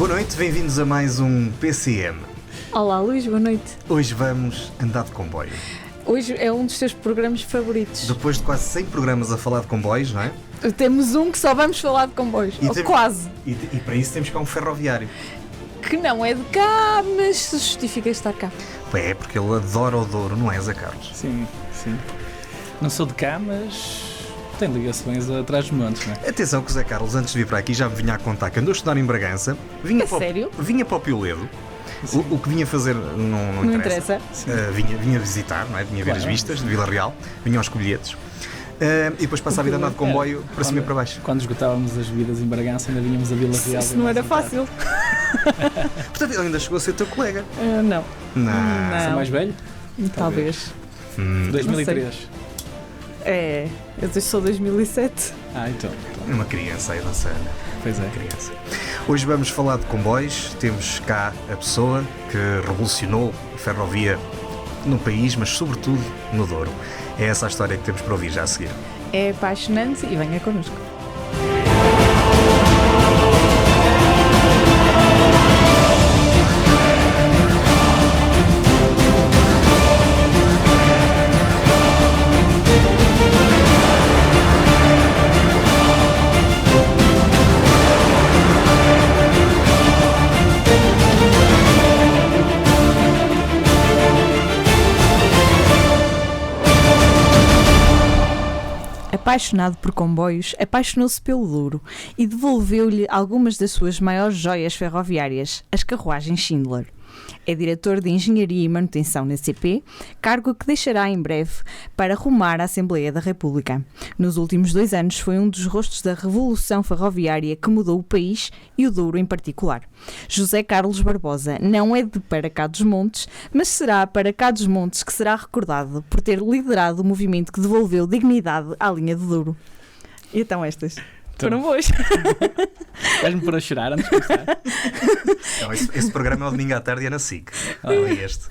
Boa noite, bem-vindos a mais um PCM. Olá Luís, boa noite. Hoje vamos andar de comboio. Hoje é um dos teus programas favoritos. Depois de quase 100 programas a falar de comboios, não é? Temos um que só vamos falar de comboios, quase. E para isso temos cá um ferroviário. Que não é de cá, mas se justifica estar cá. É, porque ele adora o Douro, não é, Zé Carlos? Sim. Não sou de cá, mas tem ligações atrás dos montes, não é? Atenção que o Zé Carlos, antes de vir para aqui, já me vinha a contar que andou a estudar em Bragança. Sério? Vinha para o Pioledo. O que vinha fazer não interessa. Vinha visitar, não é? Vinha ver as vistas de Vila Real, vinha aos colhetes. E depois passava a vida a andar de comboio para cima e para baixo. Quando esgotávamos as vidas em Bragança, ainda vinhamos a Vila Real. Isso não era fácil. Portanto, ele ainda chegou a ser teu colega. Não. Sou mais velho? Talvez. 2003. Eu sou 2007. Então. É uma criança aí, nossa Ana. Pois é. Criança. Hoje vamos falar de comboios. Temos cá a pessoa que revolucionou a ferrovia no país, mas sobretudo no Douro. É essa a história que temos para ouvir já a seguir. É apaixonante e venha connosco. Apaixonado por comboios, apaixonou-se pelo Douro e devolveu-lhe algumas das suas maiores joias ferroviárias, as carruagens Schindler. É diretor de Engenharia e Manutenção na CP, cargo que deixará em breve para rumar à Assembleia da República. Nos últimos 2 anos foi um dos rostos da revolução ferroviária que mudou o país e o Douro em particular. José Carlos Barbosa não é de para cá dos Montes, mas será para cá dos Montes que será recordado por ter liderado o movimento que devolveu dignidade à linha do Douro. E então estas... Foram boas. Vais-me pôr a chorar antes de começar? Não, esse programa é o domingo à tarde e é na SIC. Este.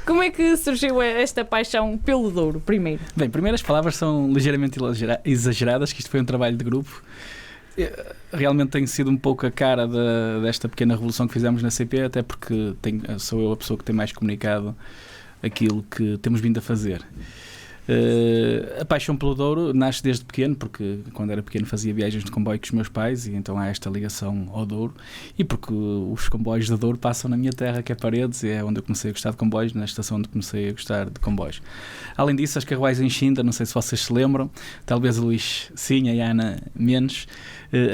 Como é que surgiu esta paixão pelo Douro, primeiro? Bem, primeiro as palavras são ligeiramente exageradas, que isto foi um trabalho de grupo. Realmente tenho sido um pouco a cara desta pequena revolução que fizemos na CP, até porque sou eu a pessoa que tem mais comunicado aquilo que temos vindo a fazer. A paixão pelo Douro nasce desde pequeno, porque quando era pequeno fazia viagens de comboio com os meus pais e então há esta ligação ao Douro, e porque os comboios de Douro passam na minha terra, que é Paredes, e é onde eu comecei a gostar de comboios, na estação onde comecei a gostar de comboios. Além disso, as carruagens Schindler, não sei se vocês se lembram, talvez o Luís sim, a Ana menos,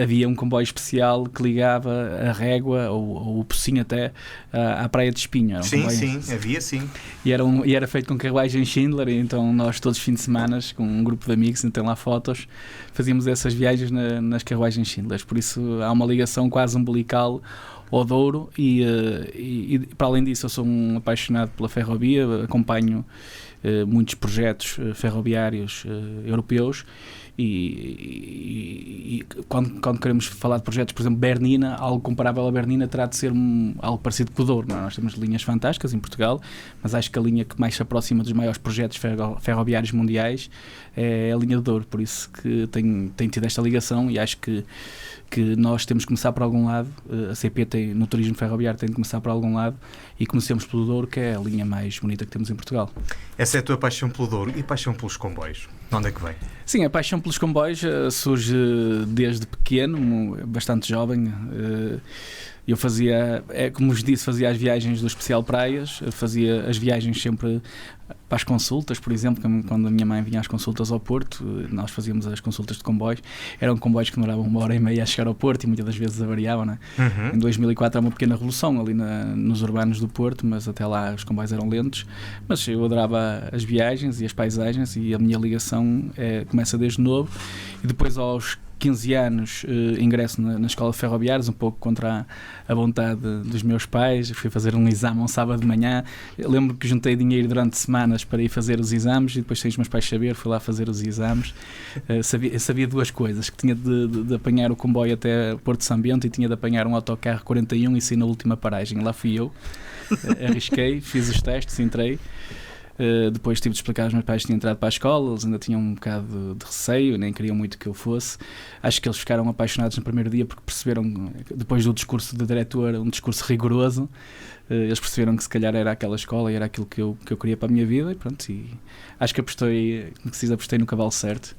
havia um comboio especial que ligava a Régua ou o Pocinho até à Praia de Espinho. Sim, havia sim. E era feito com carruagem Schindler, e então nós todos os fins de semana, com um grupo de amigos, então lá fotos, fazíamos essas viagens nas carruagens Schindler. Por isso há uma ligação quase umbilical ao Douro e para além disso eu sou um apaixonado pela ferrovia, acompanho muitos projetos ferroviários europeus e quando queremos falar de projetos, por exemplo, Bernina, algo comparável a Bernina terá de ser algo parecido com o Douro, não é? Nós temos linhas fantásticas em Portugal, mas acho que a linha que mais se aproxima dos maiores projetos ferroviários mundiais é a linha do Douro, por isso que tem tido esta ligação e acho que nós temos que começar por algum lado. A CP no turismo ferroviário tem de começar por algum lado e comecemos pelo Douro, que é a linha mais bonita que temos em Portugal. Essa é a tua paixão pelo Douro e a paixão pelos comboios? De onde é que vem? Sim, a paixão pelos comboios surge desde pequeno, bastante jovem. Eu fazia, como vos disse, fazia as viagens do Especial Praias, fazia as viagens sempre para as consultas, por exemplo, quando a minha mãe vinha às consultas ao Porto, nós fazíamos as consultas de comboios. Eram comboios que demoravam 1h30 a chegar ao Porto e muitas das vezes avariavam, não é? Em 2004 há uma pequena revolução ali nos urbanos do Porto, mas até lá os comboios eram lentos. Mas eu adorava as viagens e as paisagens e a minha ligação começa desde novo. E depois aos 15 anos ingresso na escola de ferroviários, um pouco contra a vontade dos meus pais. Fui fazer um exame um sábado de manhã. Eu lembro que juntei dinheiro durante semanas para ir fazer os exames e depois, sem os meus pais saber, fui lá fazer os exames. Sabia 2 coisas, que tinha de apanhar o comboio até Porto São Bento e tinha de apanhar um autocarro 41 e sair na última paragem. Lá fui eu, arrisquei, fiz os testes, entrei. Depois tive de explicar aos meus pais que tinha entrado para a escola, eles ainda tinham um bocado de receio, nem queriam muito que eu fosse. Acho que eles ficaram apaixonados no primeiro dia porque perceberam, depois do discurso do diretor, um discurso rigoroso, eles perceberam que se calhar era aquela escola e era aquilo que eu queria para a minha vida, e pronto, e acho que apostei no cavalo certo.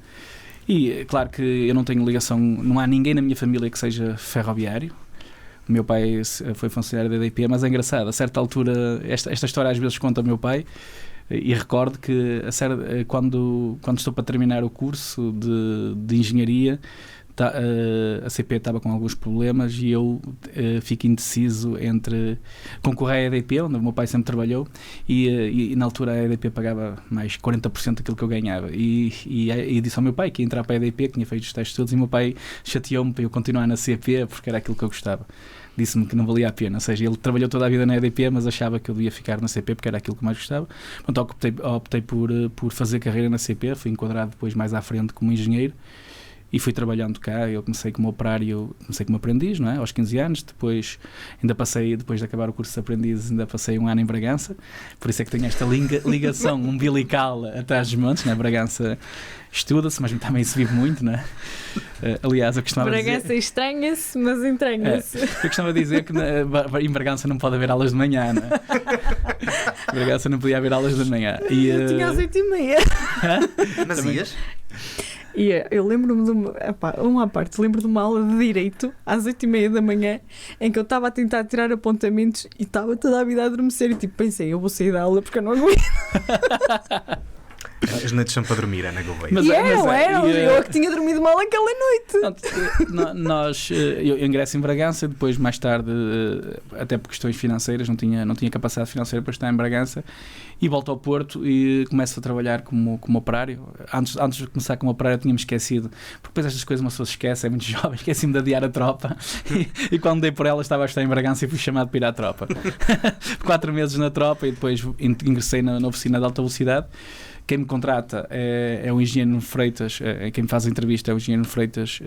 E claro que eu não tenho ligação, não há ninguém na minha família que seja ferroviário. O meu pai foi funcionário da EDP, mas é engraçado, a certa altura, esta história às vezes conta o meu pai, e recordo que quando estou para terminar o curso de engenharia, a CP estava com alguns problemas e eu fico indeciso entre concorrer à EDP, onde o meu pai sempre trabalhou, e na altura a EDP pagava mais 40% daquilo que eu ganhava, e disse ao meu pai que ia entrar para a EDP, que tinha feito os testes todos, e o meu pai chateou-me para eu continuar na CP porque era aquilo que eu gostava. Disse-me que não valia a pena, ou seja, ele trabalhou toda a vida na EDP, mas achava que eu devia ficar na CP porque era aquilo que mais gostava. Então optei por fazer carreira na CP, fui enquadrado depois mais à frente como engenheiro e fui trabalhando cá. Eu comecei como operário, comecei como aprendiz, não é? Aos 15 anos, depois de acabar o curso de aprendiz, ainda passei um ano em Bragança, por isso é que tenho esta ligação umbilical atrás dos montes, né? Bragança estuda-se, mas também se vive muito, não é? Aliás, eu costumava Bragança dizer... estranha-se, mas entranha-se. Eu costumava dizer que em Bragança não pode haver aulas de manhã, não é? Em Bragança não podia haver aulas de manhã. Eu tinha às 8h30. Mas ias? E eu lembro-me de uma parte, lembro de uma aula de Direito às 8h30 da manhã em que eu estava a tentar tirar apontamentos e estava toda a vida a adormecer e pensei, eu vou sair da aula porque eu não aguento. As noites são para dormir, Ana Gouveia. Eu que tinha dormido mal aquela noite. Eu ingresso em Bragança, depois mais tarde, até por questões financeiras, não tinha capacidade financeira para estar em Bragança, e volto ao Porto e começo a trabalhar como operário. Antes de começar como operário tinha-me esquecido, porque depois estas coisas uma pessoa se esquece, é muito jovem, esqueci-me de adiar a tropa e quando dei por ela estava a estar em Bragança e fui chamado para ir à tropa. 4 meses na tropa e depois ingressei na oficina de alta velocidade. Quem me contrata é o engenheiro Freitas, quem me faz a entrevista é o engenheiro Freitas,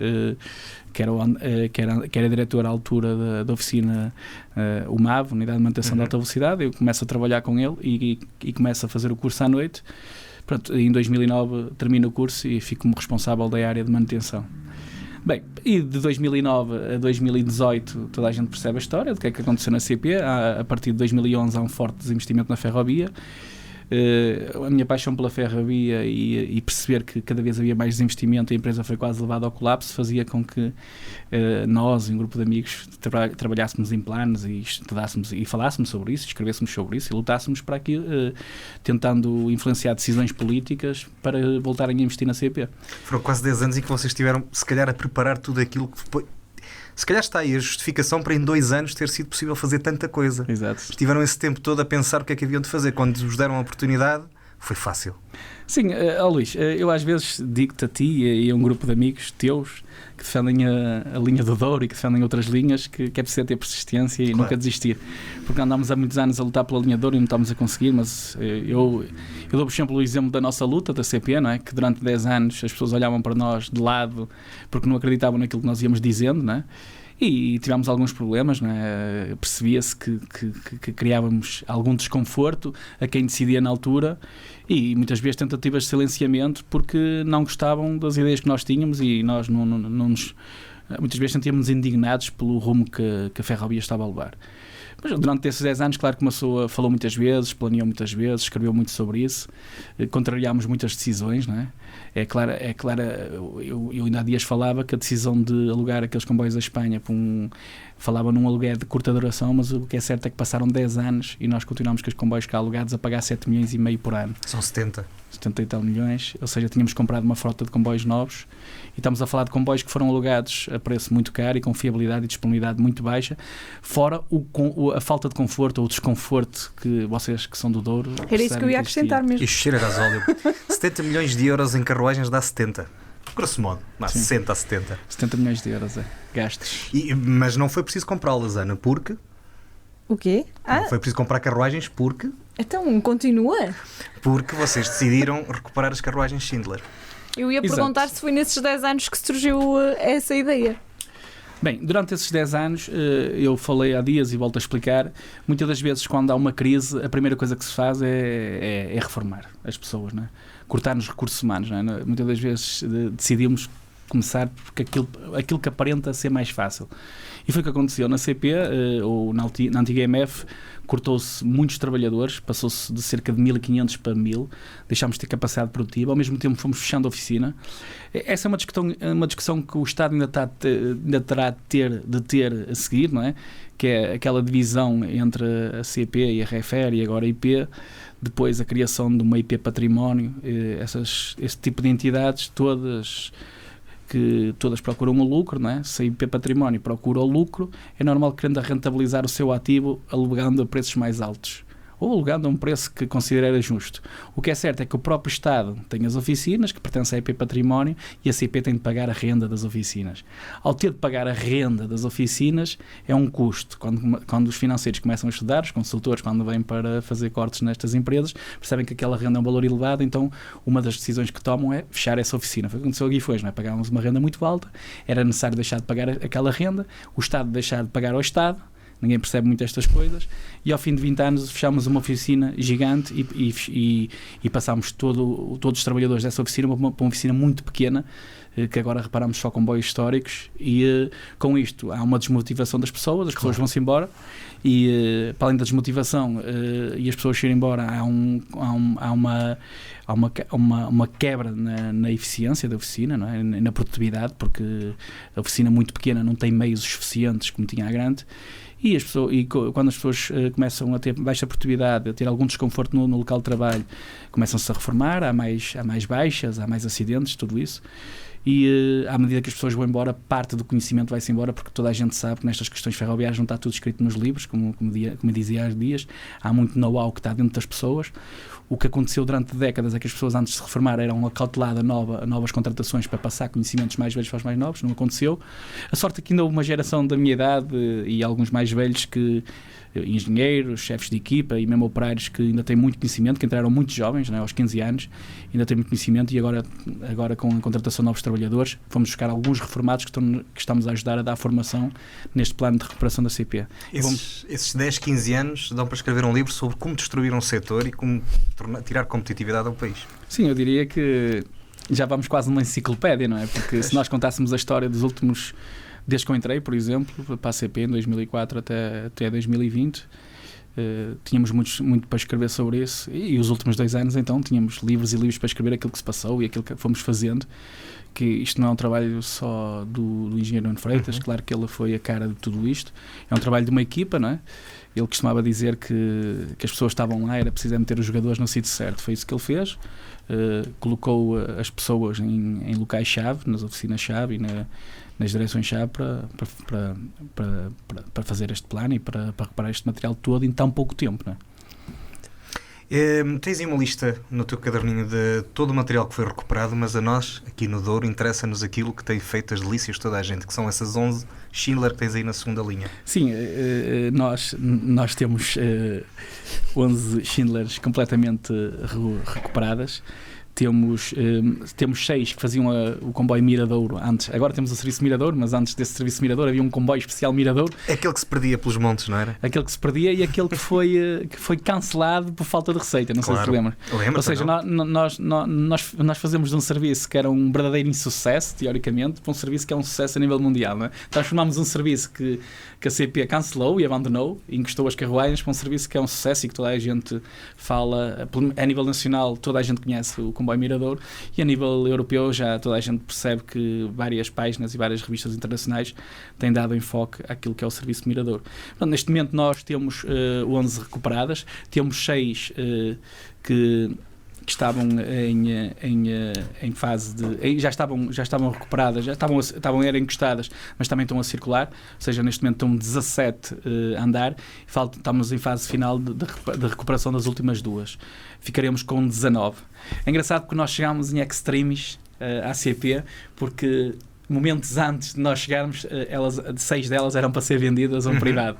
que era diretor à altura da oficina UMAV, Unidade de Manutenção de Alta Velocidade. Eu começo a trabalhar com ele e começo a fazer o curso à noite. Pronto, em 2009 termino o curso e fico como responsável da área de manutenção. Bem, e de 2009 a 2018 toda a gente percebe a história do que é que aconteceu na CP. A partir de 2011 há um forte desinvestimento na ferrovia. A minha paixão pela ferrovia e perceber que cada vez havia mais desinvestimento e a empresa foi quase levada ao colapso fazia com que nós, um grupo de amigos, trabalhássemos em planos e estudássemos e falássemos sobre isso, escrevêssemos sobre isso e lutássemos para aqui, tentando influenciar decisões políticas para voltarem a investir na CP. Foram quase 10 anos em que vocês estiveram, se calhar, a preparar tudo aquilo que depois... Se calhar está aí a justificação para em 2 anos ter sido possível fazer tanta coisa. Exato. Estiveram esse tempo todo a pensar o que é que haviam de fazer. Quando vos deram a oportunidade, foi fácil. Sim, Luís, eu às vezes digo-te a ti e a um grupo de amigos teus que defendem a linha do Douro e que defendem outras linhas que é preciso ter persistência e nunca desistir. Porque andámos há muitos anos a lutar pela linha do Douro e não estamos a conseguir, mas eu dou, por exemplo, o exemplo da nossa luta, da CP, não é? Que durante 10 anos as pessoas olhavam para nós de lado porque não acreditavam naquilo que nós íamos dizendo, não é? E tivemos alguns problemas, não é? Percebia-se que criávamos algum desconforto a quem decidia na altura e muitas vezes tentativas de silenciamento porque não gostavam das ideias que nós tínhamos e nós muitas vezes sentíamos indignados pelo rumo que a ferrovia estava a levar. Mas durante esses 10 anos, claro que uma pessoa falou muitas vezes, planeou muitas vezes, escreveu muito sobre isso, contrariámos muitas decisões, não é? É claro, eu ainda há dias falava que a decisão de alugar aqueles comboios da Espanha falava num aluguer de curta duração, mas o que é certo é que passaram 10 anos e nós continuamos com os comboios cá alugados a pagar 7,5 milhões por ano. São 70 e tal milhões, ou seja, tínhamos comprado uma frota de comboios novos e estamos a falar de comboios que foram alugados a preço muito caro e com fiabilidade e disponibilidade muito baixa, fora a falta de conforto ou o desconforto que vocês que são do Douro... Era isso que eu ia acrescentar mesmo. E cheira a gasóleo. 70 milhões de euros em carruagens dá 70. Grosso modo, dá 60 a 70. 70 milhões de euros, gastos. Mas não foi preciso comprá-las, Ana, porque... O quê? Não foi preciso comprar carruagens porque... Então, continua. Porque vocês decidiram recuperar as carruagens Schindler. Eu ia perguntar se foi nesses 10 anos que surgiu essa ideia. Bem, durante esses 10 anos, eu falei há dias e volto a explicar, muitas das vezes quando há uma crise, a primeira coisa que se faz é reformar as pessoas, não é? Cortar nos recursos humanos, não é? Muitas das vezes decidimos começar porque aquilo que aparenta ser mais fácil. E foi o que aconteceu na CP, ou na antiga EMF, cortou-se muitos trabalhadores, passou-se de cerca de 1.500 para 1.000, deixámos de ter capacidade produtiva, ao mesmo tempo fomos fechando a oficina. Essa é uma discussão que o Estado ainda terá de ter a seguir, não é? Que é aquela divisão entre a CP e a REFER e agora a IP, depois a criação de uma IP Património, esse tipo de entidades, todas procuram o lucro, não é? Se a IP Património procura o lucro, é normal que querendo rentabilizar o seu ativo alugando a preços mais altos ou alugando a um preço que considera justo. O que é certo é que o próprio Estado tem as oficinas que pertencem à IP Património e a CP tem de pagar a renda das oficinas. Ao ter de pagar a renda das oficinas é um custo. Quando os financeiros começam a estudar, os consultores, quando vêm para fazer cortes nestas empresas, percebem que aquela renda é um valor elevado, então uma das decisões que tomam é fechar essa oficina. Foi o que aconteceu aqui foi, não é? Pagávamos uma renda muito alta, era necessário deixar de pagar aquela renda, o Estado deixar de pagar ao Estado. Ninguém percebe muito estas coisas e ao fim de 20 anos fechámos uma oficina gigante e passámos todos os trabalhadores dessa oficina para uma oficina muito pequena, que agora reparamos só comboios históricos e com isto há uma desmotivação das pessoas, as pessoas vão-se embora e para além da desmotivação e as pessoas irem embora há uma quebra na eficiência da oficina, não é? Na produtividade, porque a oficina muito pequena não tem meios suficientes como tinha a grande. E quando as pessoas começam a ter baixa produtividade, a ter algum desconforto no local de trabalho, começam-se a reformar, há mais baixas, há mais acidentes, tudo isso. E à medida que as pessoas vão embora, parte do conhecimento vai-se embora, porque toda a gente sabe que nestas questões ferroviárias não está tudo escrito nos livros, como dizia há dias, há muito know-how que está dentro das pessoas. O que aconteceu durante décadas é que as pessoas antes de se reformar eram acauteladas a novas contratações para passar conhecimentos mais velhos para os mais novos, não aconteceu. A sorte é que ainda houve uma geração da minha idade e alguns mais velhos que engenheiros, chefes de equipa e mesmo operários que ainda têm muito conhecimento, que entraram muito jovens, né, aos 15 anos, ainda têm muito conhecimento e agora com a contratação de novos trabalhadores, vamos buscar alguns reformados que estamos a ajudar a dar formação neste plano de recuperação da CP. Esses 10, 15 anos dão para escrever um livro sobre como destruir um setor e como tirar competitividade ao país. Sim, eu diria que já vamos quase numa enciclopédia, não é? Porque se nós contássemos a história dos últimos... Desde que eu entrei, por exemplo, para a CP em 2004 até 2020, tínhamos muito para escrever sobre isso e os últimos 2 anos então tínhamos livros e livros para escrever aquilo que se passou e aquilo que fomos fazendo, que isto não é um trabalho só do engenheiro Nuno Freitas, claro que ele foi a cara de tudo isto, é um trabalho de uma equipa, não é? Ele costumava dizer que as pessoas estavam lá, era preciso meter os jogadores no sítio certo, foi isso que ele fez, colocou as pessoas em locais-chave, nas oficinas-chave e nas direções-chave para fazer este plano e para reparar este material todo em tão pouco tempo, não é? Tens aí uma lista no teu caderninho de todo o material que foi recuperado, mas a nós, aqui no Douro, interessa-nos aquilo que tem feito as delícias de toda a gente, que são essas 11 Schindler que tens aí na segunda linha. Sim, nós temos 11 Schindlers completamente recuperadas. Temos 6 que faziam o comboio Miradouro antes. Agora temos o serviço Miradouro, mas antes desse serviço Miradouro havia um comboio especial Miradouro. Aquele que se perdia pelos montes, não era? Aquele que se perdia e aquele que foi cancelado por falta de receita, não sei se te lembras. Ou seja, nós fazemos de um serviço que era um verdadeiro insucesso, teoricamente, para um serviço que é um sucesso a nível mundial. Não é? Transformámos um serviço que a CP cancelou e abandonou, e encostou as carruagens, para um serviço que é um sucesso e que toda a gente fala, a nível nacional, toda a gente conhece o comboio Miradouro, e a nível europeu já toda a gente percebe que várias páginas e várias revistas internacionais têm dado enfoque àquilo que é o serviço Miradouro. Portanto, neste momento nós temos 11 recuperadas, temos 6 que estavam em fase de... Já estavam recuperadas, eram encostadas, mas também estão a circular, ou seja, neste momento estão 17 a andar, estamos em fase final de recuperação das últimas 2. Ficaremos com 19. É engraçado porque nós chegámos em extremis à CP, porque momentos antes de nós chegarmos, 6 delas eram para ser vendidas a um privado.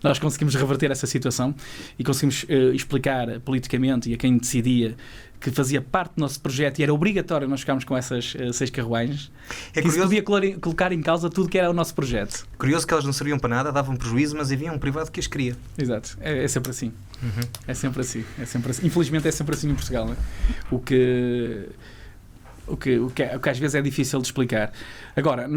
Nós conseguimos reverter essa situação e conseguimos explicar politicamente e a quem decidia que fazia parte do nosso projeto e era obrigatório nós ficarmos com essas 6 carruagens. Isso podia colocar em causa tudo que era o nosso projeto. Curioso que elas não serviam para nada, davam prejuízo, mas havia um privado que as queria. Exato, é sempre assim. É sempre assim. Infelizmente é sempre assim em Portugal, não é? O que às vezes é difícil de explicar. Agora,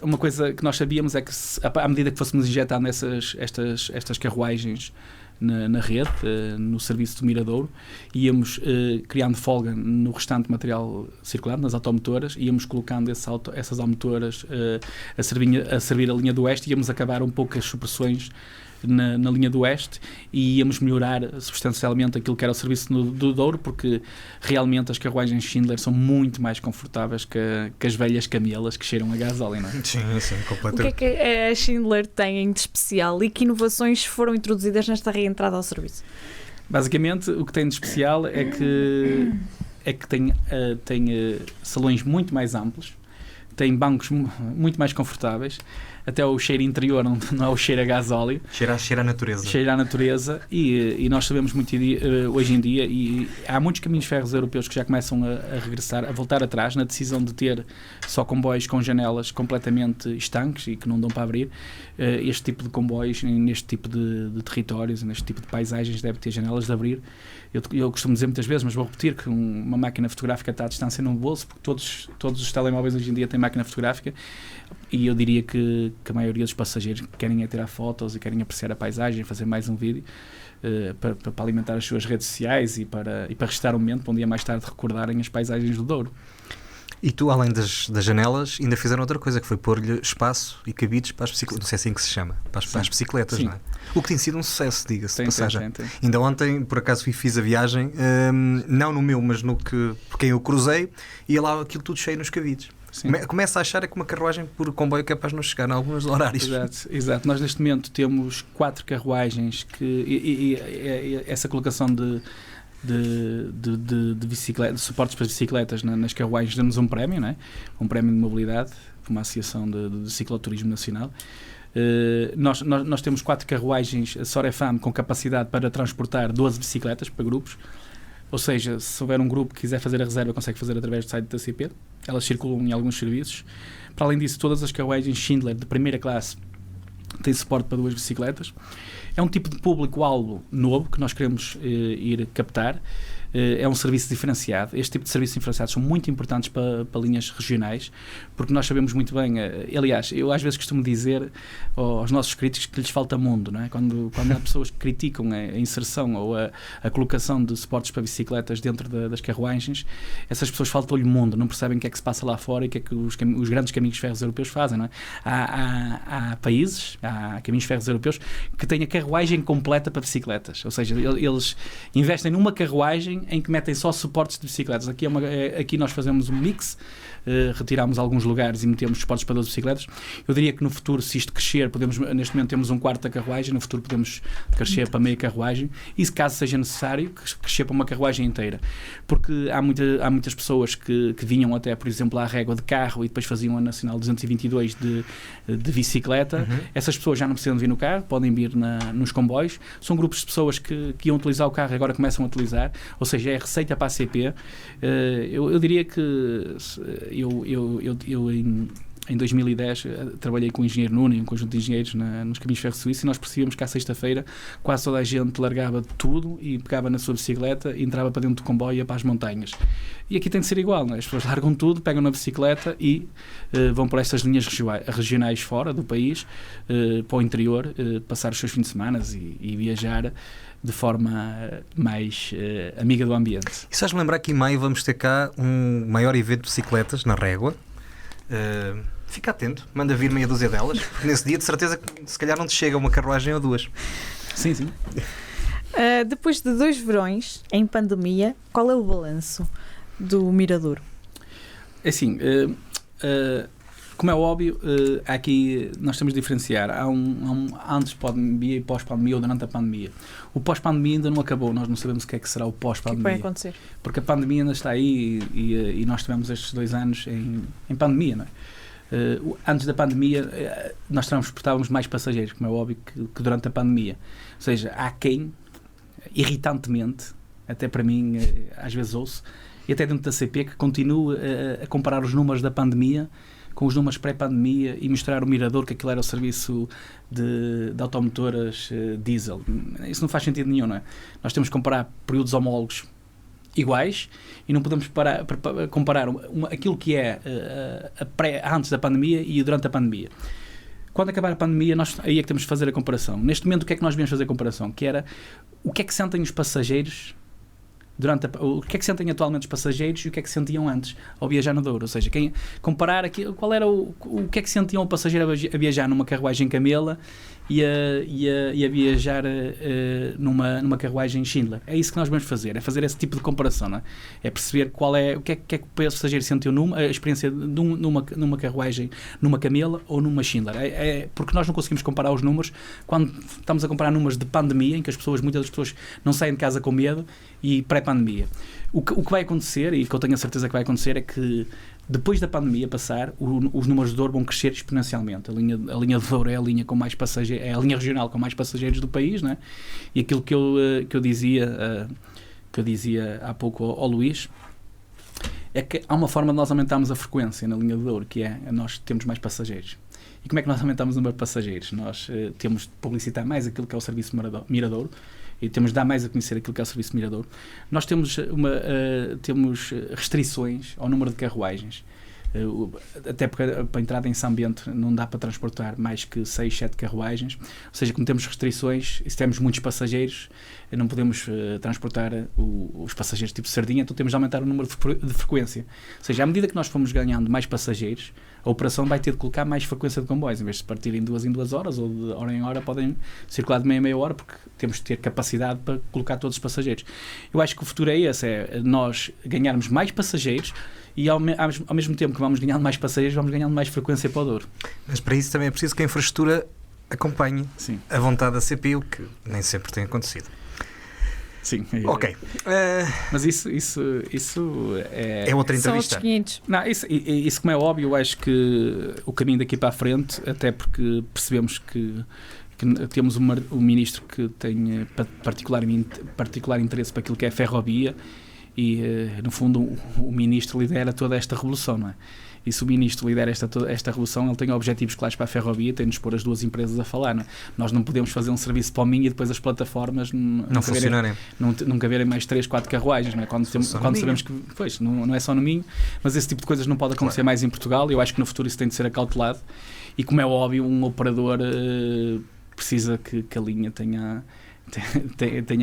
uma coisa que nós sabíamos é que à medida que fôssemos injetando estas carruagens na rede, no serviço do Miradouro, íamos criando folga no restante material circulante, nas automotoras, íamos colocando essas automotoras a servir a linha do Oeste, íamos acabar um pouco as supressões na linha do Oeste e íamos melhorar substancialmente aquilo que era o serviço do Douro, porque realmente as carruagens Schindler são muito mais confortáveis que as velhas camelas que cheiram a gasóleo, não é? Sim, completamente. O que é que a Schindler tem de especial e que inovações foram introduzidas nesta reentrada ao serviço? Basicamente, o que tem de especial é que tem salões muito mais amplos, tem bancos muito mais confortáveis, até o cheiro interior não é o cheiro a gasóleo. Cheira a natureza. Cheira à natureza e nós sabemos muito hoje em dia, e há muitos caminhos ferros europeus que já começam a regressar, a voltar atrás na decisão de ter só comboios com janelas completamente estanques e que não dão para abrir. Este tipo de comboios, neste tipo de territórios, neste tipo de paisagens, deve ter janelas de abrir. Eu costumo dizer muitas vezes, mas vou repetir, que uma máquina fotográfica está à distância num bolso, porque todos os telemóveis hoje em dia têm máquina fotográfica, e eu diria que a maioria dos passageiros querem tirar fotos e querem apreciar a paisagem, fazer mais um vídeo para alimentar as suas redes sociais e para restar um momento para um dia mais tarde recordarem as paisagens do Douro. E tu, além das janelas, ainda fizeram outra coisa, que foi pôr-lhe espaço e cabides para as bicicletas, não sei se é assim que se chama, para as bicicletas, Sim. Não é? O que tem sido um sucesso, diga-se de passagem. Tem. Ainda ontem, por acaso, fiz a viagem, não no meu, mas no que, por quem eu cruzei, e lá aquilo tudo cheio nos cabides. Começa a achar que uma carruagem por comboio é capaz de não chegar em alguns horários. Exato. Nós neste momento temos 4 carruagens e essa colocação de suportes para bicicletas nas carruagens dá-nos um prémio, não é? Um prémio de mobilidade, uma associação de cicloturismo nacional. Nós temos 4 carruagens Sorefam com capacidade para transportar 12 bicicletas para grupos, ou seja, se houver um grupo que quiser fazer a reserva, consegue fazer através do site da CP. Elas circulam em alguns serviços. Para além disso, todas as carruagens Schindler de primeira classe têm suporte para 2 bicicletas. É um tipo de público-alvo novo que nós queremos ir captar. É um serviço diferenciado. Este tipo de serviços diferenciados são muito importantes para linhas regionais, porque nós sabemos muito bem, aliás, eu às vezes costumo dizer aos nossos críticos que lhes falta mundo, não é? Quando há pessoas que criticam a inserção ou a colocação de suportes para bicicletas dentro das carruagens, essas pessoas faltam-lhe mundo, não percebem o que é que se passa lá fora e o que é que os grandes caminhos ferros europeus fazem, não é? Há países, há caminhos ferros europeus que têm a carruagem completa para bicicletas, ou seja, eles investem numa carruagem em que metem só suportes de bicicletas. Aqui nós fazemos um mix, retiramos alguns lugares e metemos suportes para 12 bicicletas. Eu diria que no futuro, se isto crescer, neste momento temos um quarto da carruagem, no futuro podemos crescer para meia carruagem e, se caso seja necessário, crescer para uma carruagem inteira. Porque há muitas pessoas que vinham até, por exemplo, à régua de carro e depois faziam a Nacional 222 de bicicleta. Essas pessoas já não precisam de vir no carro, podem vir nos comboios. São grupos de pessoas que iam utilizar o carro e agora começam a utilizar, ou seja, é receita para a CP. Eu diria que eu em 2010 trabalhei com o engenheiro Nuno e um conjunto de engenheiros nos caminhos ferros suíços, e nós percebíamos que à sexta-feira quase toda a gente largava tudo e pegava na sua bicicleta e entrava para dentro do comboio e ia para as montanhas. E aqui tem de ser igual, não é? As pessoas largam tudo, pegam na bicicleta e vão por estas linhas regionais fora do país, para o interior, passar os seus fins de semana e viajar de forma mais amiga do ambiente. E sabes-me lembrar que em maio vamos ter cá um maior evento de bicicletas na Régua. Fica atento, manda vir meia dúzia delas, porque nesse dia de certeza que se calhar não te chega uma carruagem ou 2. Sim. Depois de 2 verões em pandemia, qual é o balanço do Miradouro? É assim, como é óbvio, aqui nós temos de diferenciar. Há um antes pandemia e pós-pandemia ou durante a pandemia. O pós-pandemia ainda não acabou, nós não sabemos o que é que será o pós-pandemia. O que vai acontecer? Porque a pandemia ainda está aí e nós tivemos estes 2 anos em pandemia, não é? Antes da pandemia, nós transportávamos mais passageiros, como é óbvio, que durante a pandemia. Ou seja, há quem, irritantemente, até para mim, às vezes ouço, e até dentro da CP, que continua a comparar os números da pandemia com os números pré-pandemia e misturar o Mirador, que aquilo era o serviço de automotoras diesel. Isso não faz sentido nenhum, não é? Nós temos que comparar períodos homólogos iguais e não podemos comparar aquilo que é antes da pandemia e durante a pandemia. Quando acabar a pandemia, aí é que temos de fazer a comparação. Neste momento, o que é que nós devemos fazer a comparação? Que era o que é que sentem os passageiros o que é que sentem atualmente os passageiros e o que é que sentiam antes ao viajar no Douro, ou seja, comparar qual era o que é que sentiam o passageiro a viajar numa carruagem Camela e a viajar numa carruagem Schindler. É isso que nós vamos fazer, é fazer esse tipo de comparação, não é? É perceber o que é que o passageiro sentiu a experiência numa carruagem, numa Camela ou numa Schindler. Porque nós não conseguimos comparar os números quando estamos a comparar números de pandemia, em que muitas das pessoas não saem de casa com medo, e pré-pandemia. O que vai acontecer, e que eu tenho a certeza que vai acontecer, é que depois da pandemia passar, os números de Douro vão crescer exponencialmente. A linha de Douro é a linha com mais passageiros, é a linha regional com mais passageiros do país, né? E aquilo que eu dizia há pouco ao Luís, é que há uma forma de nós aumentarmos a frequência na linha de Douro, que é nós temos mais passageiros. E como é que nós aumentamos o número de passageiros? Nós temos de publicitar mais aquilo que é o serviço Miradouro, e temos de dar mais a conhecer aquilo que é o serviço Miradouro. Nós temos restrições ao número de carruagens. Até porque para a entrada em São Bento não dá para transportar mais que 6, 7 carruagens. Ou seja, como temos restrições, e se temos muitos passageiros, não podemos transportar os passageiros tipo sardinha, então temos de aumentar o número de frequência. Ou seja, à medida que nós formos ganhando mais passageiros, a operação vai ter de colocar mais frequência de comboios. Em vez de partir em 2 em 2 horas ou de hora em hora, podem circular de meia em meia hora, porque temos de ter capacidade para colocar todos os passageiros. Eu acho que o futuro é esse, é nós ganharmos mais passageiros e ao mesmo tempo que vamos ganhando mais passageiros, vamos ganhando mais frequência para o Douro. Mas para isso também é preciso que a infraestrutura acompanhe Sim. a vontade da CP, o que nem sempre tem acontecido. Sim. Ok. Mas isso é outra entrevista. São os 500. Não, isso como é óbvio, eu acho que o caminho daqui para a frente, até porque percebemos que temos um ministro que tem particular interesse para aquilo que é a ferrovia e, no fundo, o ministro lidera toda esta revolução, não é? E se o ministro lidera esta revolução, ele tem objetivos claros para a ferrovia, tem de nos pôr as duas empresas a falar, não é? Nós não podemos fazer um serviço para o Minho e depois as plataformas não funcionarem. Nunca verem mais 3, 4 carruagens, não é? Quando sabemos que, pois, não é só no Minho, mas esse tipo de coisas não pode acontecer mais em Portugal, e eu acho que no futuro isso tem de ser acautelado, e como é óbvio, um operador precisa que a linha tenha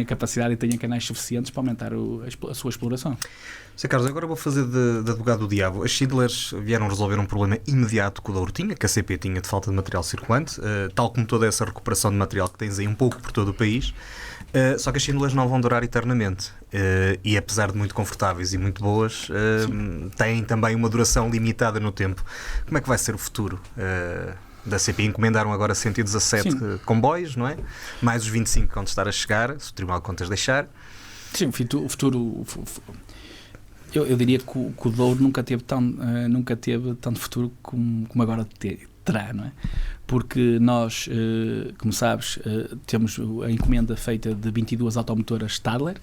capacidade e tenha canais suficientes para aumentar a sua exploração. Sr. Carlos, agora vou fazer de advogado do diabo. As Schindlers vieram resolver um problema imediato que o Douro tinha, que a CP tinha de falta de material circulante, tal como toda essa recuperação de material que tens aí um pouco por todo o país. Só que as Schindlers não vão durar eternamente, e apesar de muito confortáveis e muito boas, têm também uma duração limitada no tempo. Como é que vai ser o futuro da CP? Encomendaram agora 117 comboios, não é? Mais os 25 que vão estar a chegar, se o Tribunal de Contas deixar. Sim, o futuro... Eu diria que o Douro nunca teve tanto futuro como agora terá, não é? Porque nós, como sabes, temos a encomenda feita de 22 automotoras Stadler,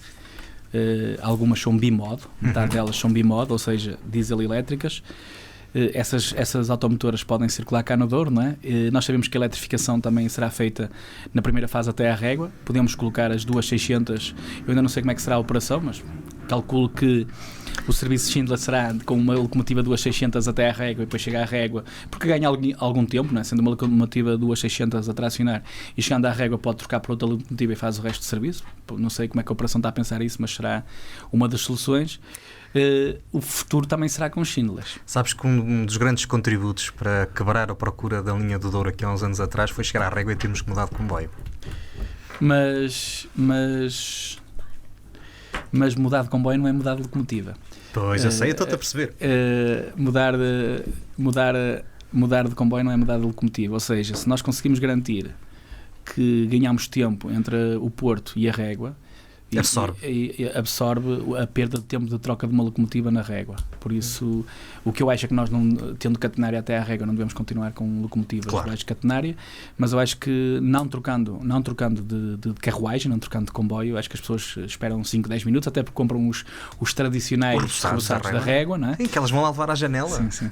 algumas são bimodo, metade delas são bimodo, ou seja, diesel elétricas. Essas automotoras podem circular cá no Douro, não é? Nós sabemos que a eletrificação também será feita na primeira fase até à Régua. Podemos colocar as duas 600, eu ainda não sei como é que será a operação, mas calculo que o serviço Schindler será com uma locomotiva 2600 até à Régua e depois chega à Régua, porque ganha algum tempo, não é? Sendo uma locomotiva 2600 a tracionar e chegando à Régua pode trocar por outra locomotiva e faz o resto do serviço. Não sei como é que a operação está a pensar isso, mas será uma das soluções. O futuro também será com Schindlers. Sabes que um dos grandes contributos para quebrar a procura da linha do Douro aqui há uns anos atrás foi chegar à Régua e termos que mudar de comboio. Mas mudar de comboio não é mudar de locomotiva. Pois, eu sei, estou-te a perceber. Mudar de comboio não é mudar de locomotiva. Ou seja, se nós conseguimos garantir que ganhamos tempo entre o Porto e a Régua, e absorve a perda de tempo de troca de uma locomotiva na régua. Por isso, o que eu acho é que nós, não, tendo catenária até à régua, não devemos continuar com locomotivas de catenária, mas eu acho que não trocando de carruagem, não trocando de comboio, acho que as pessoas esperam 5, 10 minutos, até porque compram os tradicionais roçados da régua, não é? Sim, que elas vão lá levar à janela. Sim.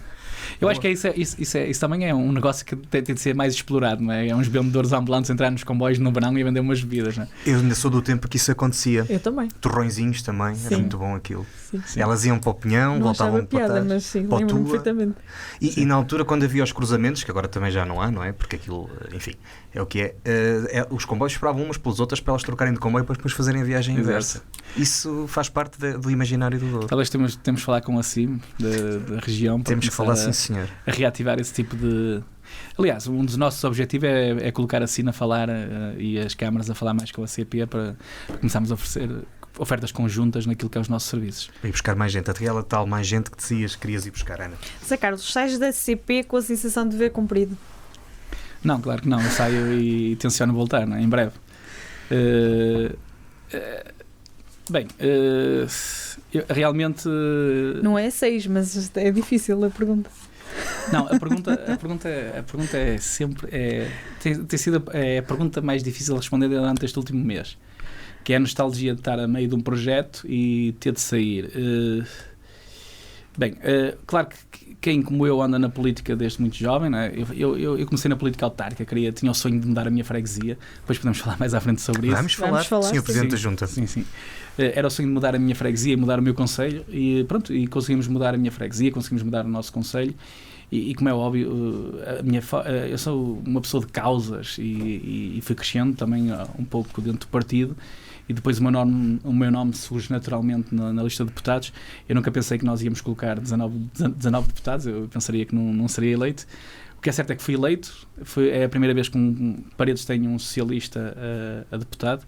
Eu acho que isso também é um negócio que tem de ser mais explorado, não é? É uns vendedores ambulantes entrar nos comboios no verão e vender umas bebidas, não é? Eu ainda sou do tempo que isso acontecia. Eu também. Torrõezinhos também, era muito bom aquilo. Sim. Elas iam para o Pinhão, não voltavam para piada, trás, mas sim, para a lembro-me Tua. perfeitamente. E na altura, quando havia os cruzamentos, que agora também já não há, não é? Porque aquilo, enfim, é o que é. Os comboios esperavam umas pelas outras para elas trocarem de comboio para depois fazerem a viagem inversa. Isso faz parte do imaginário do Douro. Talvez temos de falar com a CIM da região para temos que falar, sim, senhor. A reativar esse tipo de... Aliás, um dos nossos objetivos é colocar a CIN a falar e as câmaras a falar mais com a CP para começarmos a oferecer ofertas conjuntas naquilo que é os nossos serviços. Para ir buscar mais gente, até ela tal mais gente que dizias que querias ir buscar, Ana. Zé Carlos, sais da CP com a sensação de dever cumprido? Não, claro que não, eu saio e tenciono voltar, não é? Em breve. Realmente... Não é 6, mas é difícil a pergunta. Não, a pergunta é sempre... tem sido a pergunta mais difícil de responder durante este último mês, que é a nostalgia de estar a meio de um projeto e ter de sair. Claro que quem como eu anda na política desde muito jovem, não é? Eu comecei na política autárquica, tinha o sonho de mudar a minha freguesia, depois podemos falar mais à frente sobre isso. Vamos falar, Sr. Presidente da Junta. Sim. Era o sonho de mudar a minha freguesia e mudar o meu concelho e pronto, e conseguimos mudar a minha freguesia, conseguimos mudar o nosso concelho e como é óbvio, eu sou uma pessoa de causas e fui crescendo também um pouco dentro do partido. E depois o meu nome surge naturalmente na lista de deputados. Eu nunca pensei que nós íamos colocar 19 deputados, eu pensaria que não seria eleito. O que é certo é que fui eleito, é a primeira vez que Paredes tem um socialista a deputado,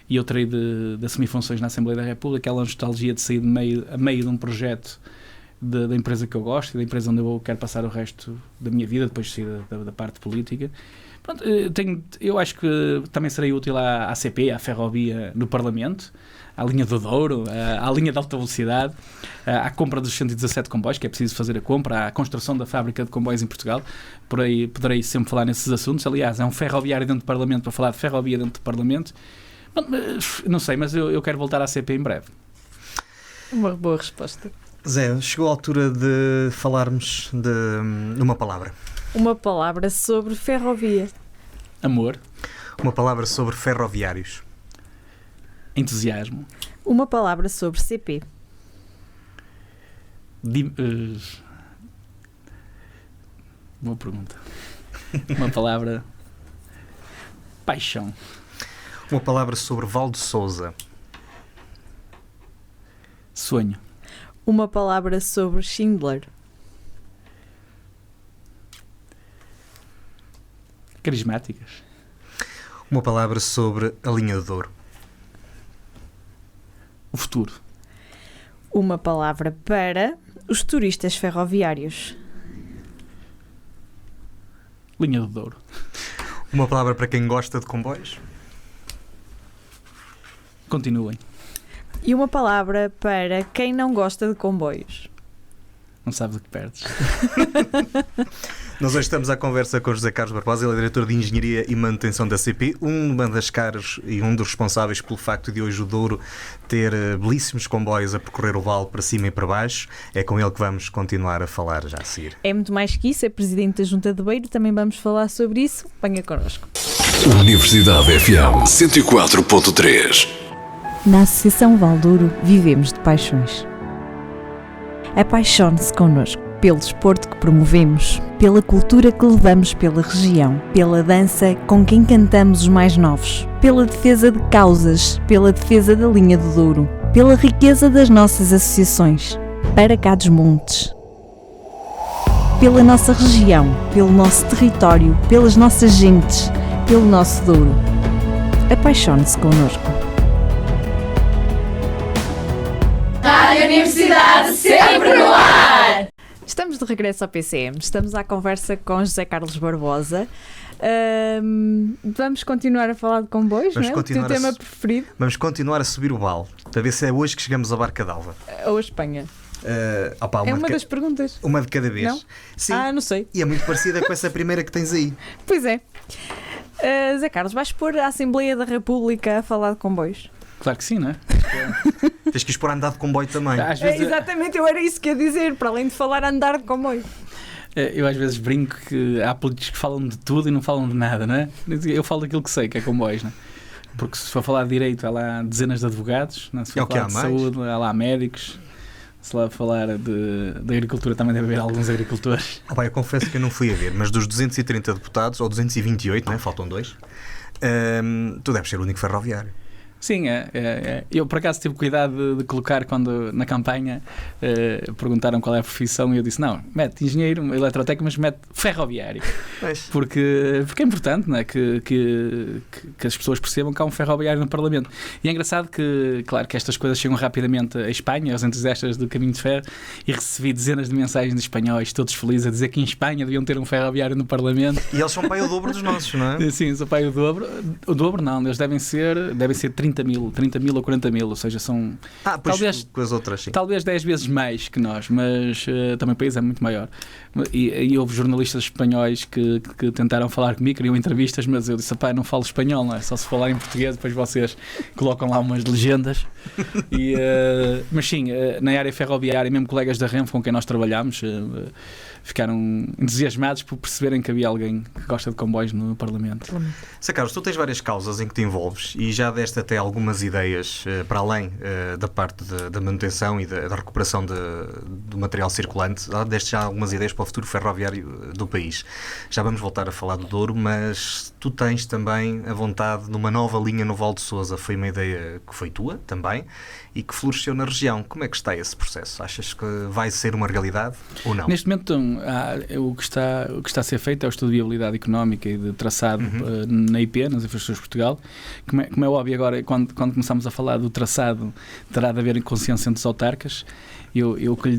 e eu terei de assumir funções na Assembleia da República, aquela nostalgia de sair a meio de um projeto da empresa que eu gosto e da empresa onde eu quero passar o resto da minha vida, depois de sair da parte política. Pronto, eu acho que também serei útil à ACP, à ferrovia no Parlamento, à linha do Douro, à linha de alta velocidade, à compra dos 117 comboios, que é preciso fazer a compra, à construção da fábrica de comboios em Portugal. Por aí poderei sempre falar nesses assuntos. Aliás, é um ferroviário dentro do Parlamento para falar de ferrovia dentro do Parlamento. Bom, não sei, mas eu quero voltar à ACP em breve. Uma boa resposta. Zé, chegou a altura de falarmos de uma palavra. Uma palavra sobre ferrovia. Amor. Uma palavra sobre ferroviários. Entusiasmo. Uma palavra sobre CP. Boa pergunta. Uma palavra... Paixão. Uma palavra sobre Valdo Sousa. Sonho. Uma palavra sobre Schindler. Carismáticas. Uma palavra sobre a linha do Douro. O futuro. Uma palavra para os turistas ferroviários. Linha do Douro. Uma palavra para quem gosta de comboios. Continuem. E uma palavra para quem não gosta de comboios. Não sabes o que perdes. Nós hoje estamos à conversa com José Carlos Barbosa, ele é diretor de Engenharia e Manutenção da CP, uma das caras e um dos responsáveis pelo facto de hoje o Douro ter belíssimos comboios a percorrer o vale para cima e para baixo. É com ele que vamos continuar a falar já a seguir. É muito mais que isso, é presidente da Junta de Beiro, também vamos falar sobre isso. Venha connosco. Universidade FM 104.3. Na Associação Valdouro vivemos de paixões. Apaixone-se connosco pelo desporto que promovemos, pela cultura que levamos pela região, pela dança com quem cantamos os mais novos, pela defesa de causas, pela defesa da linha do Douro, pela riqueza das nossas associações, para cá dos montes, pela nossa região, pelo nosso território, pelas nossas gentes, pelo nosso Douro. Apaixone-se connosco. Rádio Universidade sempre no ar! Estamos de regresso ao PCM, estamos à conversa com José Carlos Barbosa. Vamos continuar a falar de comboios, Vamos não é? O teu continuar a tema su- preferido, Vamos continuar a subir o vale, para ver se é hoje que chegamos a Barca d'Alva. ou a Espanha? Opa, É uma das perguntas. uma de cada vez. Não? Sim, Não sei. e é muito parecida com essa primeira que tens aí. Pois é. Zé Carlos, vais pôr a Assembleia da República a falar de comboios? Claro que sim, não é? Tens que expor a andar de comboio também. Às vezes, Exatamente, eu era isso que ia dizer, para além de falar andar de comboio. eu às vezes brinco que há políticos que falam de tudo e não falam de nada, não é? Eu falo daquilo que sei, que é comboios, não é? Porque se for falar de direito, há lá dezenas de advogados, não é? Se for É o que falar há de mais. saúde, há lá médicos. Se lá falar de agricultura, também deve haver alguns agricultores. Eu confesso que eu não fui a ver, mas dos 230 deputados, ou 228, não é? Faltam 2, tu deves ser o único ferroviário. Sim, eu por acaso tive cuidado de colocar quando na campanha perguntaram qual é a profissão e eu disse, não, mete engenheiro eletrotécnico, mas mete ferroviário. Porque é importante, não é? que as pessoas percebam que há um ferroviário no Parlamento. E é engraçado que, claro, que estas coisas chegam rapidamente à Espanha, aos entusiastas do caminho de ferro, e recebi dezenas de mensagens de espanhóis, todos felizes, a dizer que em Espanha deviam ter um ferroviário no Parlamento. E eles são pai o dobro dos nossos, não é? Sim, sou pai o dobro. O dobro não, eles devem ser 30 mil ou 40 mil, ou seja, são Pois talvez- com as outras, sim. talvez 10 vezes mais que nós, mas também o país é muito maior. E houve jornalistas espanhóis que tentaram falar comigo, queriam entrevistas, mas eu disse, não falo espanhol, não é? Só se falar em português, depois vocês colocam lá umas legendas. Mas sim, na área ferroviária, mesmo colegas da Renfe com quem nós trabalhámos, ficaram entusiasmados por perceberem que havia alguém que gosta de comboios no Parlamento. Zé Carlos, tu tens várias causas em que te envolves e já deste até algumas ideias para além da parte da manutenção e da recuperação do material circulante. Deste já algumas ideias para o futuro ferroviário do país. Já vamos voltar a falar do Douro, mas tu tens também a vontade numa nova linha no Val de Sousa. Foi uma ideia que foi tua também e que floresceu na região. Como é que está esse processo? Achas que vai ser uma realidade ou não? Neste momento, o que está a ser feito é o estudo de viabilidade económica e de traçado na IP, nas infraestruturas de Portugal. Como é óbvio agora, quando começamos a falar do traçado, terá de haver consciência entre os autarcas. O que lhe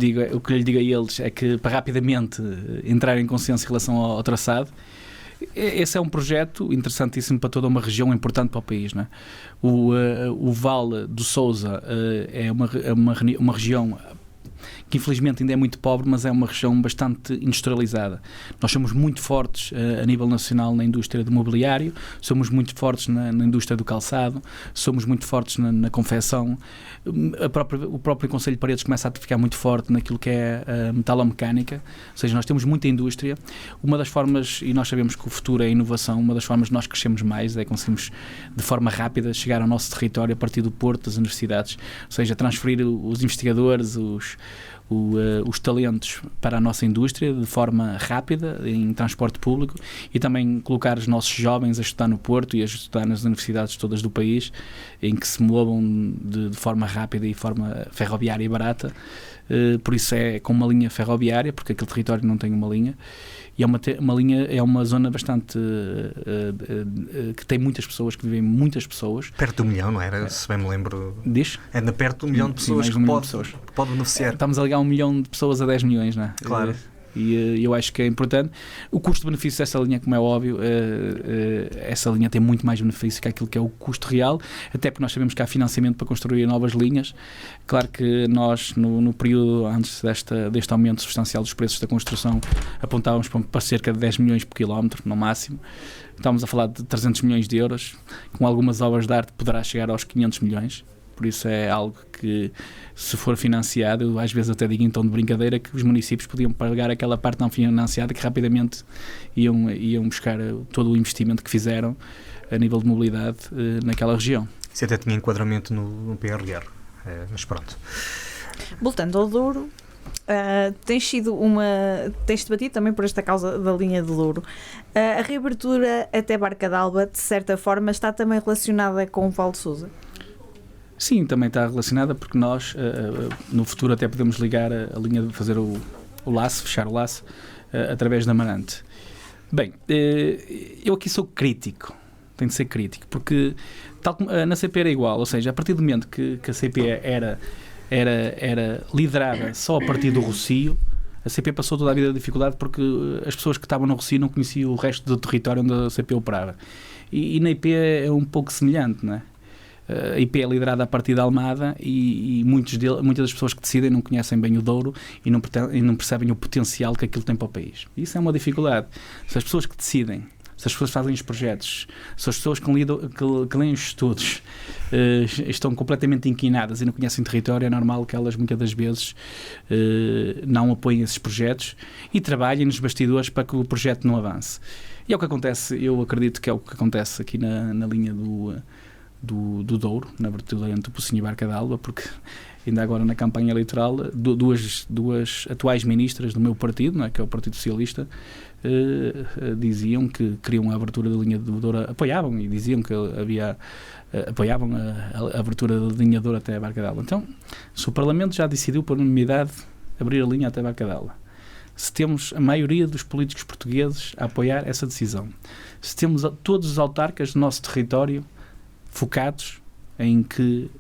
digo a eles é que para rapidamente entrar em consciência em relação ao traçado. Esse é um projeto interessantíssimo para toda uma região, importante para o país, não é? O Vale do Sousa é uma região que infelizmente ainda é muito pobre, mas é uma região bastante industrializada. Nós somos muito fortes a nível nacional na indústria do mobiliário, somos muito fortes na indústria do calçado, somos muito fortes na confecção. O próprio Concelho de Paredes começa a ficar muito forte naquilo que é a metalomecânica, ou seja, nós temos muita indústria. Uma das formas, e nós sabemos que o futuro é a inovação, uma das formas de nós crescermos mais é conseguirmos de forma rápida chegar ao nosso território a partir do porto, das universidades, ou seja, transferir os investigadores, os talentos para a nossa indústria de forma rápida, em transporte público, e também colocar os nossos jovens a estudar no Porto e a estudar nas universidades todas do país, em que se movam de forma rápida e forma ferroviária e barata. Por isso é com uma linha ferroviária, porque aquele território não tem uma linha, e é uma zona bastante que tem muitas pessoas, que vivem muitas pessoas. Perto de 1 milhão, não era? Se bem me lembro. Diz? É perto de 1 milhão de pessoas que pode beneficiar. Estamos a ligar 1 milhão de pessoas a 10 milhões, não é? Claro. E eu acho que é importante. O custo-benefício dessa linha, como é óbvio, essa linha tem muito mais benefício que aquilo que é o custo real, até porque nós sabemos que há financiamento para construir novas linhas. Claro que nós, no período antes deste aumento substancial dos preços da construção, apontávamos para cerca de 10 milhões por quilómetro, no máximo. Estamos a falar de 300 milhões de euros. Com algumas obras de arte poderá chegar aos 500 milhões. Por isso é algo que, se for financiado, eu às vezes até digo em tom de brincadeira que os municípios podiam pagar aquela parte não financiada, que rapidamente iam buscar todo o investimento que fizeram a nível de mobilidade naquela região. Isso até tinha enquadramento no PRR, mas pronto. Voltando ao Douro, tens debatido também por esta causa da linha do Douro. A reabertura até Barca d'Alva, de certa forma, está também relacionada com o Val de Sousa? Sim, também está relacionada, porque nós no futuro até podemos ligar a linha de fazer o laço, fechar o laço através da Amarante. Bem, eu aqui sou crítico, tenho de ser crítico, porque tal como na CP era igual, ou seja, a partir do momento que a CP era liderada só a partir do Rossio, A CP passou toda a vida de dificuldade porque as pessoas que estavam no Rossio não conheciam o resto do território onde a CP operava. E na IP é um pouco semelhante, não é? A IP é liderada a partir da Almada e muitas das pessoas que decidem não conhecem bem o Douro e não percebem o potencial que aquilo tem para o país. Isso é uma dificuldade. Se as pessoas que decidem, se as pessoas que fazem os projetos, se as pessoas que leem os estudos estão completamente inquinadas e não conhecem território, é normal que elas muitas das vezes não apoiem esses projetos e trabalhem nos bastidores para que o projeto não avance. E é o que acontece, eu acredito que é o que acontece aqui na linha do Douro, na abertura entre o Pocinho e Barca d'Alba, porque ainda agora na campanha eleitoral duas atuais ministras do meu partido, não é, que é o Partido Socialista, diziam que queriam a abertura da linha do Douro, apoiavam e diziam que apoiavam a abertura da linha do Douro até a Barca d'Alba. Então, se o Parlamento já decidiu por unanimidade abrir a linha até a Barca d'Alba, se temos a maioria dos políticos portugueses a apoiar essa decisão, se temos todos os autarcas do nosso território focados em que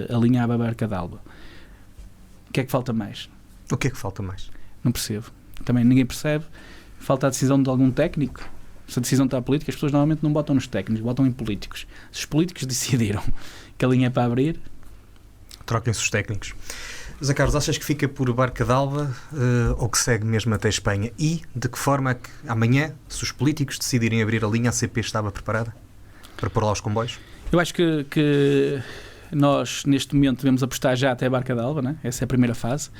alinhava a Barca d'Alba, o que é que falta mais? O que é que falta mais? Não percebo. Também ninguém percebe. Falta a decisão de algum técnico. Se a decisão está a política, as pessoas normalmente não botam nos técnicos, botam em políticos. Se os políticos decidiram que a linha é para abrir, troquem-se os técnicos. Zé Carlos, achas que fica por Barca d'Alba ou que segue mesmo até Espanha? E de que forma é que amanhã, se os políticos decidirem abrir a linha, a CP estava preparada para pôr lá os comboios? Eu acho que nós, neste momento, devemos apostar já até a Barca d'Alba, né? Essa é a primeira fase.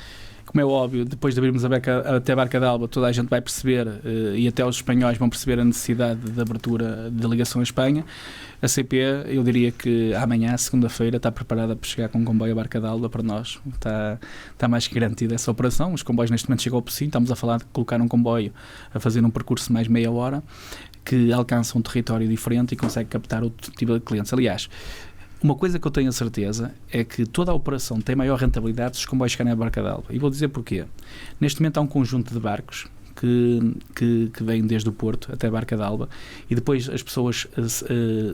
Como é óbvio, depois de abrirmos até a Barca d'Alba, toda a gente vai perceber, e até os espanhóis vão perceber a necessidade de abertura de ligação à Espanha. A CP, eu diria que amanhã, segunda-feira, está preparada para chegar com um comboio a Barca d'Alba para nós. Está mais que garantida essa operação. Os comboios neste momento chegam ao Pocinho, estamos a falar de colocar um comboio a fazer um percurso de mais meia hora, que alcança um território diferente e consegue captar outro tipo de clientes. Aliás, uma coisa que eu tenho a certeza é que toda a operação tem maior rentabilidade se os comboios chegarem à Barca d'Alba. E vou dizer porquê. Neste momento há um conjunto de barcos que vêm desde o Porto até a Barca d'Alba e depois as pessoas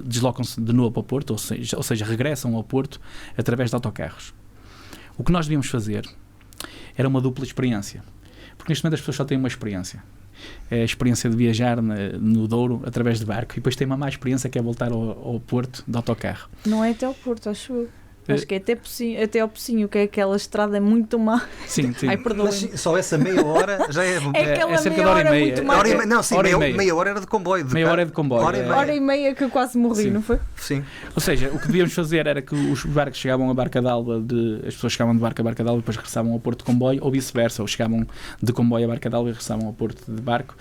deslocam-se de novo para o Porto, ou seja, regressam ao Porto através de autocarros. O que nós devíamos fazer era uma dupla experiência. Porque neste momento as pessoas só têm uma experiência. É a experiência de viajar no Douro através de barco e depois tem uma má experiência que é voltar ao Porto de autocarro. Não é até ao Porto, acho eu. Acho que é até ao Pocinho, que é aquela estrada é muito má. Sim, sim. Ai, perdoem. Só essa meia hora já é... É aquela cerca meia de hora e meia. muito má. Não, sim, meia hora era de comboio. Meia hora é de comboio. Hora e meia que eu quase morri, Sim. não foi? Sim. Ou seja, o que devíamos fazer era que os barcos chegavam a Barca d'Alba, as pessoas chegavam de barco a Barca d'Alba e depois regressavam ao Porto de comboio, ou vice-versa, ou chegavam de comboio a Barca d'Alba e regressavam ao Porto de barco.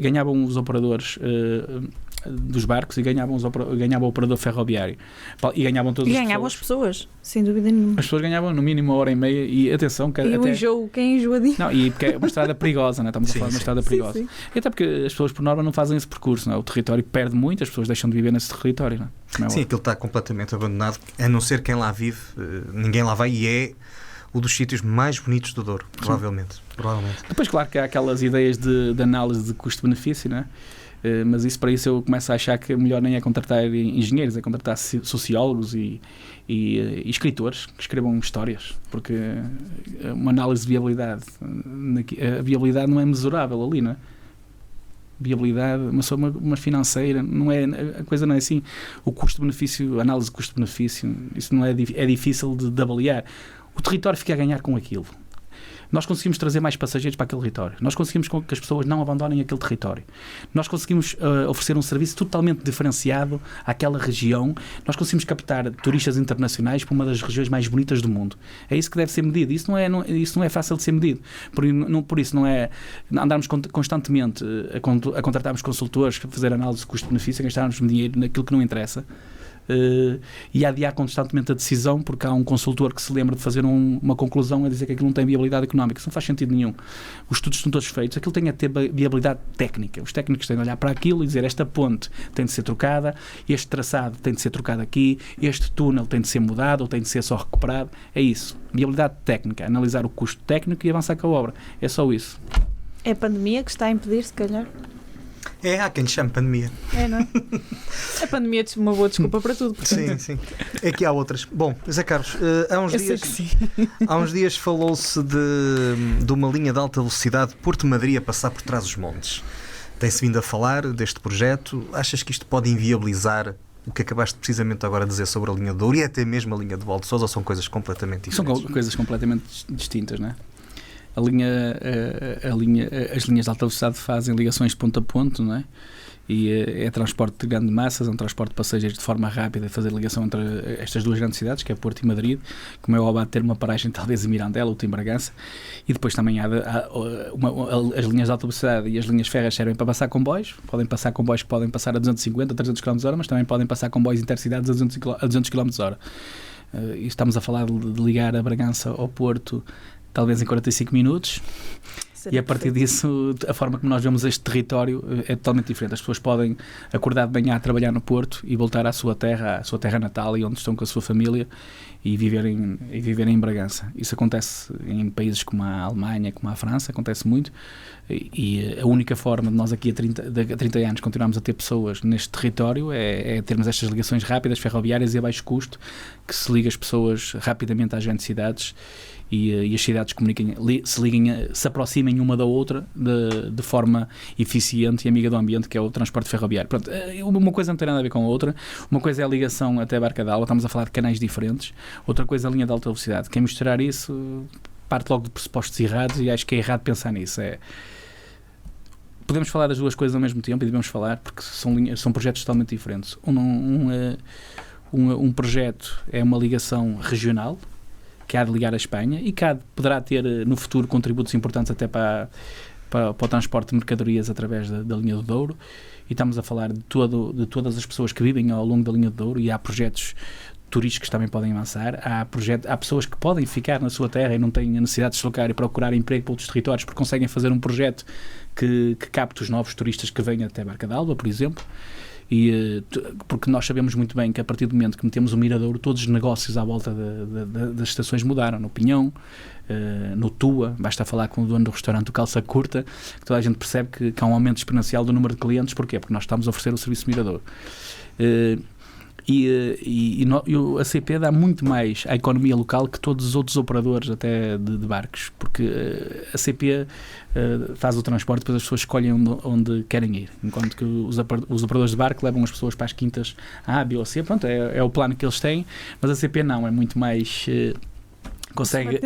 Ganhavam os operadores dos barcos e ganhava o operador ferroviário e ganhavam todas as pessoas, sem dúvida nenhuma. As pessoas ganhavam no mínimo 1 hora e meia e atenção que e até... o enjoo, quem é enjoadinho? Não, e porque é uma estrada perigosa, né? Estamos a falar de uma estrada perigosa. Sim. E até porque as pessoas por norma não fazem esse percurso, não é? O território perde muito, as pessoas deixam de viver nesse território, não é? Sim, aquilo está completamente abandonado, a não ser quem lá vive, ninguém lá vai e é um dos sítios mais bonitos do Douro, provavelmente. Depois, claro que há aquelas ideias de análise de custo-benefício, não é? Mas para isso eu começo a achar que melhor nem é contratar engenheiros, é contratar sociólogos e escritores que escrevam histórias, porque uma análise de viabilidade, a viabilidade não é mesurável ali, não é? Viabilidade, uma financeira, não é, a coisa não é assim. O custo-benefício, a análise de custo-benefício, isso não é difícil de avaliar. O território fica a ganhar com aquilo. Nós conseguimos trazer mais passageiros para aquele território. Nós conseguimos que as pessoas não abandonem aquele território. Nós conseguimos oferecer um serviço totalmente diferenciado àquela região. Nós conseguimos captar turistas internacionais para uma das regiões mais bonitas do mundo. É isso que deve ser medido. Isso não é fácil de ser medido. Por isso não é andarmos constantemente a contratarmos consultores para fazer análise de custo-benefício, gastarmos dinheiro naquilo que não interessa. E adiar constantemente a decisão porque há um consultor que se lembra de fazer uma conclusão a dizer que aquilo não tem viabilidade económica. Isso não faz sentido nenhum. Os estudos estão todos feitos, aquilo tem a ter viabilidade técnica. Os técnicos têm de olhar para aquilo e dizer esta ponte tem de ser trocada, este traçado tem de ser trocado aqui, este túnel tem de ser mudado ou tem de ser só recuperado. É isso. Viabilidade técnica. Analisar o custo técnico e avançar com a obra. É só isso. É a pandemia que está a impedir, se calhar? Há quem lhe chame pandemia. É, não é? A pandemia é uma boa desculpa para tudo. Portanto. Sim. Aqui há outras. Bom, Zé Carlos, há uns dias falou-se de uma linha de alta velocidade Porto-Madrid a passar por Trás-os-Montes. Tem-se vindo a falar deste projeto. Achas que isto pode inviabilizar o que acabaste precisamente agora de dizer sobre a linha de Douro e até mesmo a linha de Val de Sousa, ou são coisas completamente diferentes? São coisas completamente distintas, não é? As linhas de alta velocidade fazem ligações de ponto a ponto, não é? E é transporte de grande massas, é um transporte de passageiros de forma rápida e fazer ligação entre estas duas grandes cidades, que é Porto e Madrid, como é óbvio ter uma paragem talvez em Mirandela ou em Bragança. E depois também as linhas de alta velocidade e as linhas férreas servem para passar comboios. Podem passar comboios que podem passar a 250, a 300 km/h, mas também podem passar comboios intercidades a 200 km/h. E estamos a falar de ligar a Bragança ao Porto talvez em 45 minutos. E a partir disso, a forma como nós vemos este território é totalmente diferente. As pessoas podem acordar de manhã a trabalhar no Porto e voltar à sua terra natal e onde estão com a sua família e viverem em Bragança. Isso acontece em países como a Alemanha, como a França, acontece muito. E a única forma de nós aqui a 30 anos continuarmos a ter pessoas neste território é termos estas ligações rápidas, ferroviárias e a baixo custo, que se liga as pessoas rapidamente às grandes cidades e as cidades se aproximem uma da outra de forma eficiente e amiga do ambiente, que é o transporte ferroviário. Pronto, uma coisa não tem nada a ver com a outra. Uma coisa é a ligação até Barca d'Alva, estamos a falar de canais diferentes. Outra coisa é a linha de alta velocidade. Quem misturar isso parte logo de pressupostos errados e acho que é errado pensar nisso. Podemos falar das duas coisas ao mesmo tempo e devemos falar porque são projetos totalmente diferentes. Um projeto é uma ligação regional que há de ligar a Espanha e que poderá ter no futuro contributos importantes até para o transporte de mercadorias através da linha do Douro, e estamos a falar de todas as pessoas que vivem ao longo da linha do Douro, e há projetos turísticos que também podem avançar, há pessoas que podem ficar na sua terra e não têm a necessidade de se deslocar e procurar emprego para outros territórios porque conseguem fazer um projeto que capte os novos turistas que vêm até Barca d'Alva, por exemplo. Porque nós sabemos muito bem que a partir do momento que metemos o Miradouro, todos os negócios à volta das estações mudaram. No Pinhão, no Tua, basta falar com o dono do restaurante do Calça Curta, que toda a gente percebe que há um aumento exponencial do número de clientes. Porquê? Porque nós estamos a oferecer o serviço Miradouro. A CP dá muito mais à economia local que todos os outros operadores até de barcos, porque a CP faz o transporte, depois as pessoas escolhem onde querem ir, enquanto que os operadores de barco levam as pessoas para as quintas A, B ou C. Pronto, é o plano que eles têm, mas a CP não, é muito mais... Consegue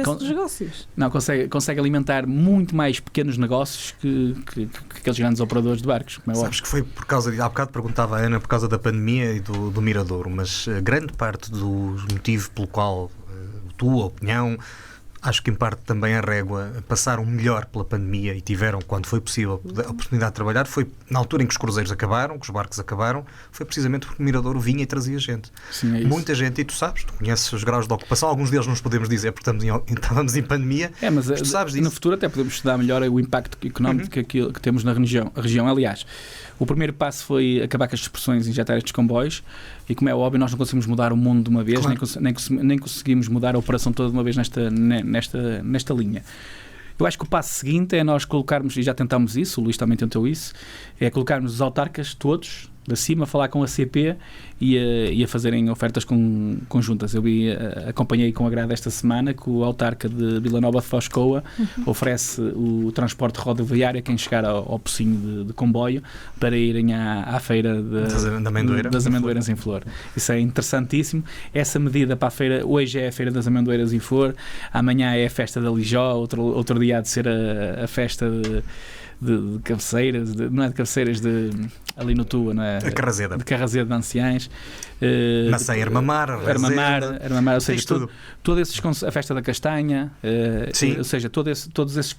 alimentar muito mais pequenos negócios que aqueles grandes operadores de barcos. Sabes que foi por causa há bocado perguntava a Ana por causa da pandemia e do Miradouro, mas grande parte do motivo pelo qual o Pinhão, acho que em parte também a Régua, passaram melhor pela pandemia e tiveram, quando foi possível, a oportunidade de trabalhar, foi na altura em que os cruzeiros acabaram, que os barcos acabaram, foi precisamente porque o Miradouro vinha e trazia gente. Sim, é muita gente, e tu sabes, tu conheces os graus de ocupação, alguns deles não os podemos dizer porque estávamos em pandemia, mas tu sabes disso. No futuro até podemos estudar melhor o impacto económico que temos na região. Aliás, o primeiro passo foi acabar com as dispersões e injetar estes comboios, e como é óbvio, nós não conseguimos mudar o mundo de uma vez, claro. nem conseguimos mudar a operação toda de uma vez nesta linha. Eu acho que o passo seguinte é nós colocarmos, e já tentámos isso, o Luís também tentou isso, é colocarmos os autarcas todos de cima, a falar com a CP e a fazerem ofertas conjuntas. Eu acompanhei com agrado esta semana que o autarca de Vila Nova de Foscoa oferece o transporte rodoviário a quem chegar ao Pocinho de comboio para irem à feira das amendoeiras em Flor. Isso é interessantíssimo. Essa medida para a feira, hoje é a feira das amendoeiras em Flor, amanhã é a festa da Lijó, outro dia há de ser a festa de cabeceiras, não é de cabeceiras, ali no Tua, não é? A Carrazeda. De Carrazeda de Anciães. Maçã, Armamar, ou seja, a festa da Castanha, ou seja, todos esses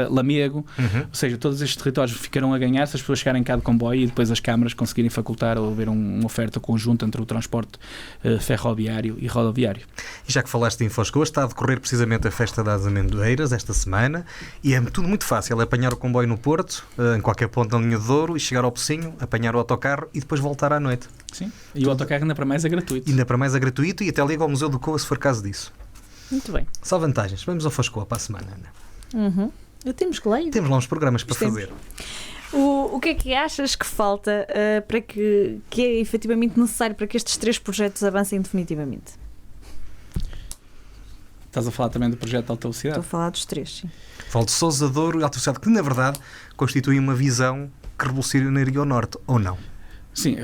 Lamego, ou seja, todos estes territórios ficarão a ganhar se as pessoas chegarem cá de comboio e depois as câmaras conseguirem facultar ou haver uma oferta conjunta entre o transporte ferroviário e rodoviário. E já que falaste em Foscoa, está a decorrer precisamente a festa das amendoeiras esta semana e é tudo muito fácil, é apanhar o comboio no Porto, em qualquer ponto da linha de Douro, e chegar ao Pocinho, apanhar o autocarro e depois voltar à noite. Sim, e o autocarro ainda para mais é gratuito. Ainda para mais é gratuito e até liga ao Museu do Coa se for caso disso. Muito bem. Só vantagens. Vamos ao Foscoa para a semana, Ana. Temos que ler. Temos lá uns programas para fazer. O que é que achas que falta para que é efetivamente necessário para que estes 3 projetos avancem definitivamente? Estás a falar também do projeto de alta velocidade? Estou a falar dos 3, sim. Falo de Sousa Douro e Alta Velocidade, que na verdade constituem uma visão que revolucionaria o Norte, ou não? Sim,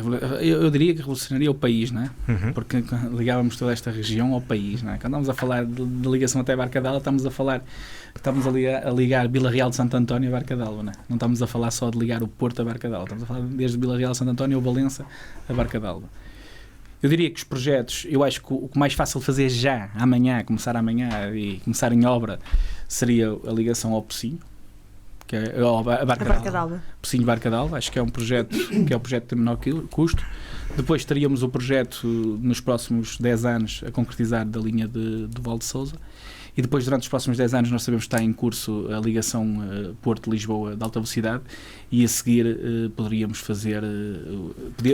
eu diria que revolucionaria o país, não é? Uhum. Porque ligávamos toda esta região ao país, não é? Quando estamos a falar de ligação até Barca d'Alva, estamos a ligar Vila Real de Santo António a Barca d'Alva, não é? Não estamos a falar só de ligar o Porto a Barca d'Alva, estamos a falar desde Vila Real de Santo António ou Valença a Barca d'Alva. Eu diria que os projetos, eu acho que o mais fácil de fazer já, começar amanhã e começar em obra, seria a ligação ao Pocinho, que é a Barca d'Alva. Pocinho Barca d'Alva, acho que é um projeto que é o projeto de menor custo. Depois teríamos o projeto nos próximos 10 anos a concretizar da linha do Val de Sousa. E depois, durante os próximos 10 anos, nós sabemos que está em curso a ligação Porto-Lisboa de alta velocidade e a seguir poderíamos fazer,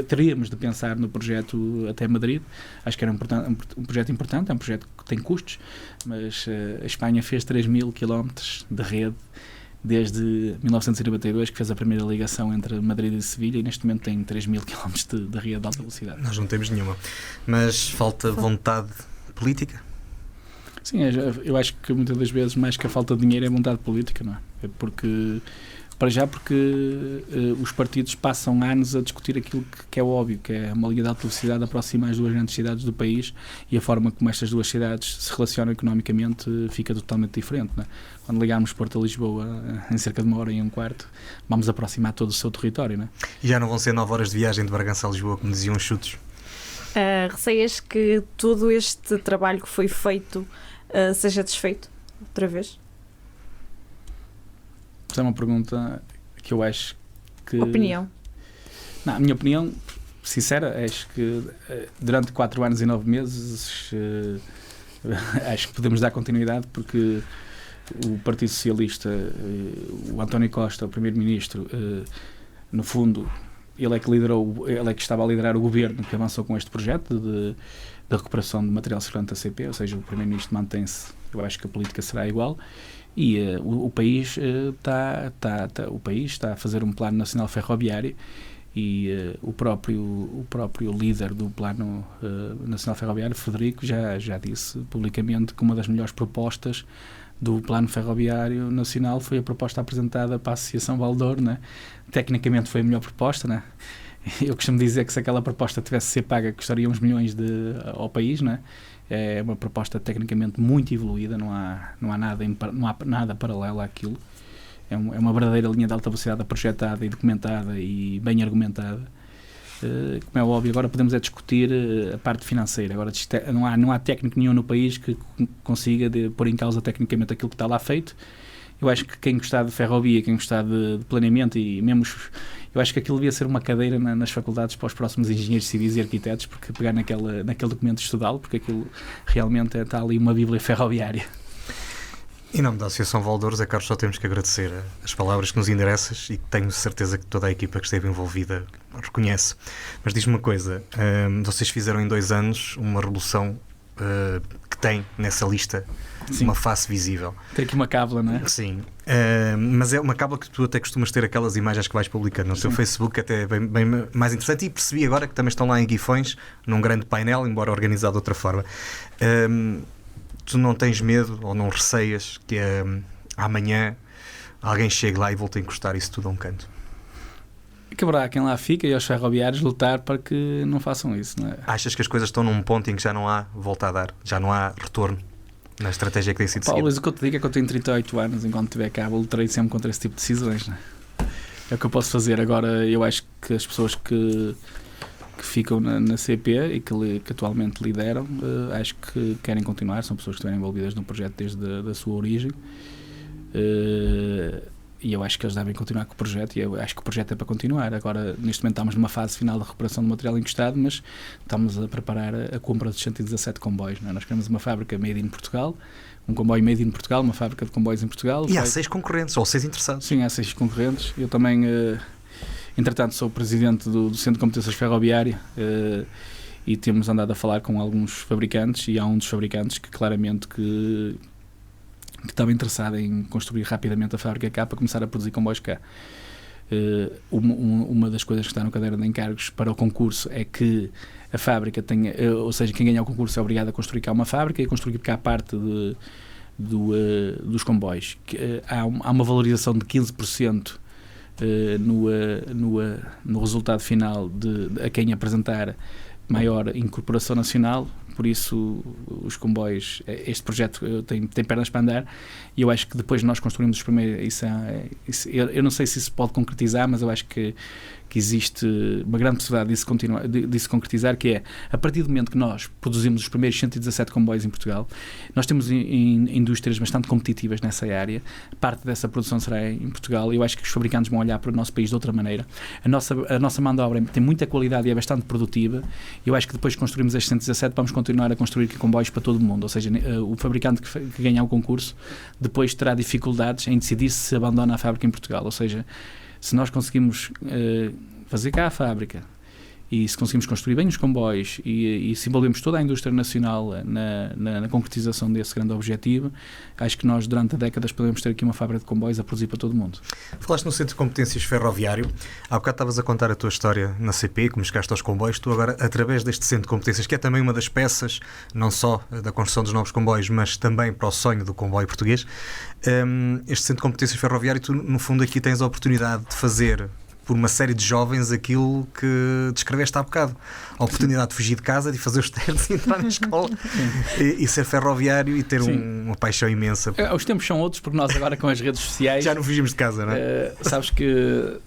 teríamos de pensar no projeto até Madrid. Acho que era um projeto importante, é um projeto que tem custos, mas a Espanha fez 3.000 km de rede desde 1992, que fez a primeira ligação entre Madrid e Sevilha, e neste momento tem 3.000 km de rede de alta velocidade. Nós não temos nenhuma, mas falta vontade política? Sim, eu acho que muitas das vezes mais que a falta de dinheiro é vontade política, não é? Porque os partidos passam anos a discutir aquilo que é óbvio, que é uma linha de alta velocidade aproxima as duas grandes cidades do país, e a forma como estas duas cidades se relacionam economicamente fica totalmente diferente, não é? Quando ligarmos Porto a Lisboa em cerca de 1h15, vamos aproximar todo o seu território, não é? E já não vão ser 9 horas de viagem de Bragança a Lisboa, como diziam os chutos? Receias que todo este trabalho que foi feito seja desfeito outra vez? Esta é uma pergunta que eu acho que... Opinião? Não, a minha opinião sincera, acho que durante 4 anos e 9 meses acho que podemos dar continuidade, porque o Partido Socialista, o António Costa, o Primeiro-Ministro, no fundo, ele é que estava a liderar o governo que avançou com este projeto de recuperação de material circulante da CP, ou seja, o Primeiro-Ministro mantém-se. Eu acho que a política será igual. E o país está a fazer um plano nacional ferroviário, e o próprio líder do plano nacional ferroviário, Frederico, já disse publicamente que uma das melhores propostas do plano ferroviário nacional foi a proposta apresentada para a Associação Val-d'Or, né? Tecnicamente foi a melhor proposta, né? Eu costumo dizer que se aquela proposta tivesse de ser paga custaria uns milhões ao país, né? É uma proposta tecnicamente muito evoluída, não há nada paralelo àquilo. É uma verdadeira linha de alta velocidade projetada e documentada e bem argumentada. Como é óbvio, agora podemos discutir a parte financeira. Agora não há técnico nenhum no país que consiga pôr em causa tecnicamente aquilo que está lá feito. Eu acho que quem gostar de ferrovia, quem gostar de planeamento, e mesmo eu acho que aquilo devia ser uma cadeira nas faculdades para os próximos engenheiros civis e arquitetos, porque pegar naquele documento e estudá-lo, porque aquilo realmente está ali uma bíblia ferroviária. Em nome da Associação Val-d'Or, Zé Carlos, só temos que agradecer as palavras que nos endereças e que tenho certeza que toda a equipa que esteve envolvida reconhece. Mas diz-me uma coisa, vocês fizeram em 2 anos uma revolução que tem nessa lista, sim, uma face visível. Tem aqui uma cábula, não é? Sim, mas é uma cábula que tu até costumas ter aquelas imagens que vais publicando no teu Facebook, até bem mais interessante, e percebi agora que também estão lá em Guifões, num grande painel, embora organizado de outra forma. Tu não tens medo ou não receias que amanhã alguém chegue lá e volte a encostar isso tudo a um canto? Caberá quem lá fica e aos ferroviários lutar para que não façam isso, não é? Achas que as coisas estão num ponto em que já não há volta a dar, já não há retorno na estratégia que tem sido seguida? Paulo, o que eu te digo é que eu tenho 38 anos, enquanto tiver cá, lutarei sempre contra esse tipo de decisões, não é? É o que eu posso fazer. Agora, eu acho que as pessoas que ficam na CP e que atualmente lideram, acho que querem continuar, são pessoas que estiveram envolvidas no projeto desde a sua origem, e eu acho que eles devem continuar com o projeto, e eu acho que o projeto é para continuar. Agora, neste momento estamos numa fase final de recuperação do material encostado, mas estamos a preparar a compra de 117 comboios, não é? Nós queremos uma fábrica made in Portugal, um comboio made in Portugal, uma fábrica de comboios em Portugal. E há 6 concorrentes, ou 6 interessados. Sim, há 6 concorrentes. Eu também, entretanto, sou presidente do Centro de Competências Ferroviária, e temos andado a falar com alguns fabricantes, e há um dos fabricantes que claramente que estava interessado em construir rapidamente a fábrica cá para começar a produzir comboios cá. Uma das coisas que está no caderno de encargos para o concurso é que a fábrica tenha, ou seja, quem ganhar o concurso é obrigado a construir cá uma fábrica e a construir cá parte dos comboios. Há uma valorização de 15% no resultado final a quem apresentar maior incorporação nacional. Por isso os comboios, este projeto tem pernas para andar, e eu acho que depois nós construímos os primeiros, eu não sei se isso pode concretizar, mas eu acho que existe uma grande possibilidade disso concretizar, que é, a partir do momento que nós produzimos os primeiros 117 comboios em Portugal, nós temos indústrias bastante competitivas nessa área, parte dessa produção será em Portugal, e eu acho que os fabricantes vão olhar para o nosso país de outra maneira. A nossa mão de obra tem muita qualidade e é bastante produtiva, e eu acho que depois de construirmos estes 117 vamos continuar a construir comboios para todo o mundo, ou seja, o fabricante que ganhar o concurso depois terá dificuldades em decidir se abandona a fábrica em Portugal, ou seja, se nós conseguimos fazer cá a fábrica e se conseguimos construir bem os comboios e se envolvemos toda a indústria nacional na concretização desse grande objetivo, acho que nós durante décadas podemos ter aqui uma fábrica de comboios a produzir para todo o mundo. Falaste no Centro de Competências Ferroviário, há bocado estavas a contar a tua história na CP, como chegaste aos comboios. Tu agora, através deste Centro de Competências, que é também uma das peças, não só da construção dos novos comboios, mas também para o sonho do comboio português, este Centro de Competências Ferroviário, tu no fundo aqui tens a oportunidade de fazer por uma série de jovens aquilo que descreveste há bocado. A oportunidade de fugir de casa, de fazer os testes e entrar na escola e ser ferroviário e ter uma paixão imensa. Os tempos são outros, porque nós agora com as redes sociais... Já não fugimos de casa, não é? Sabes que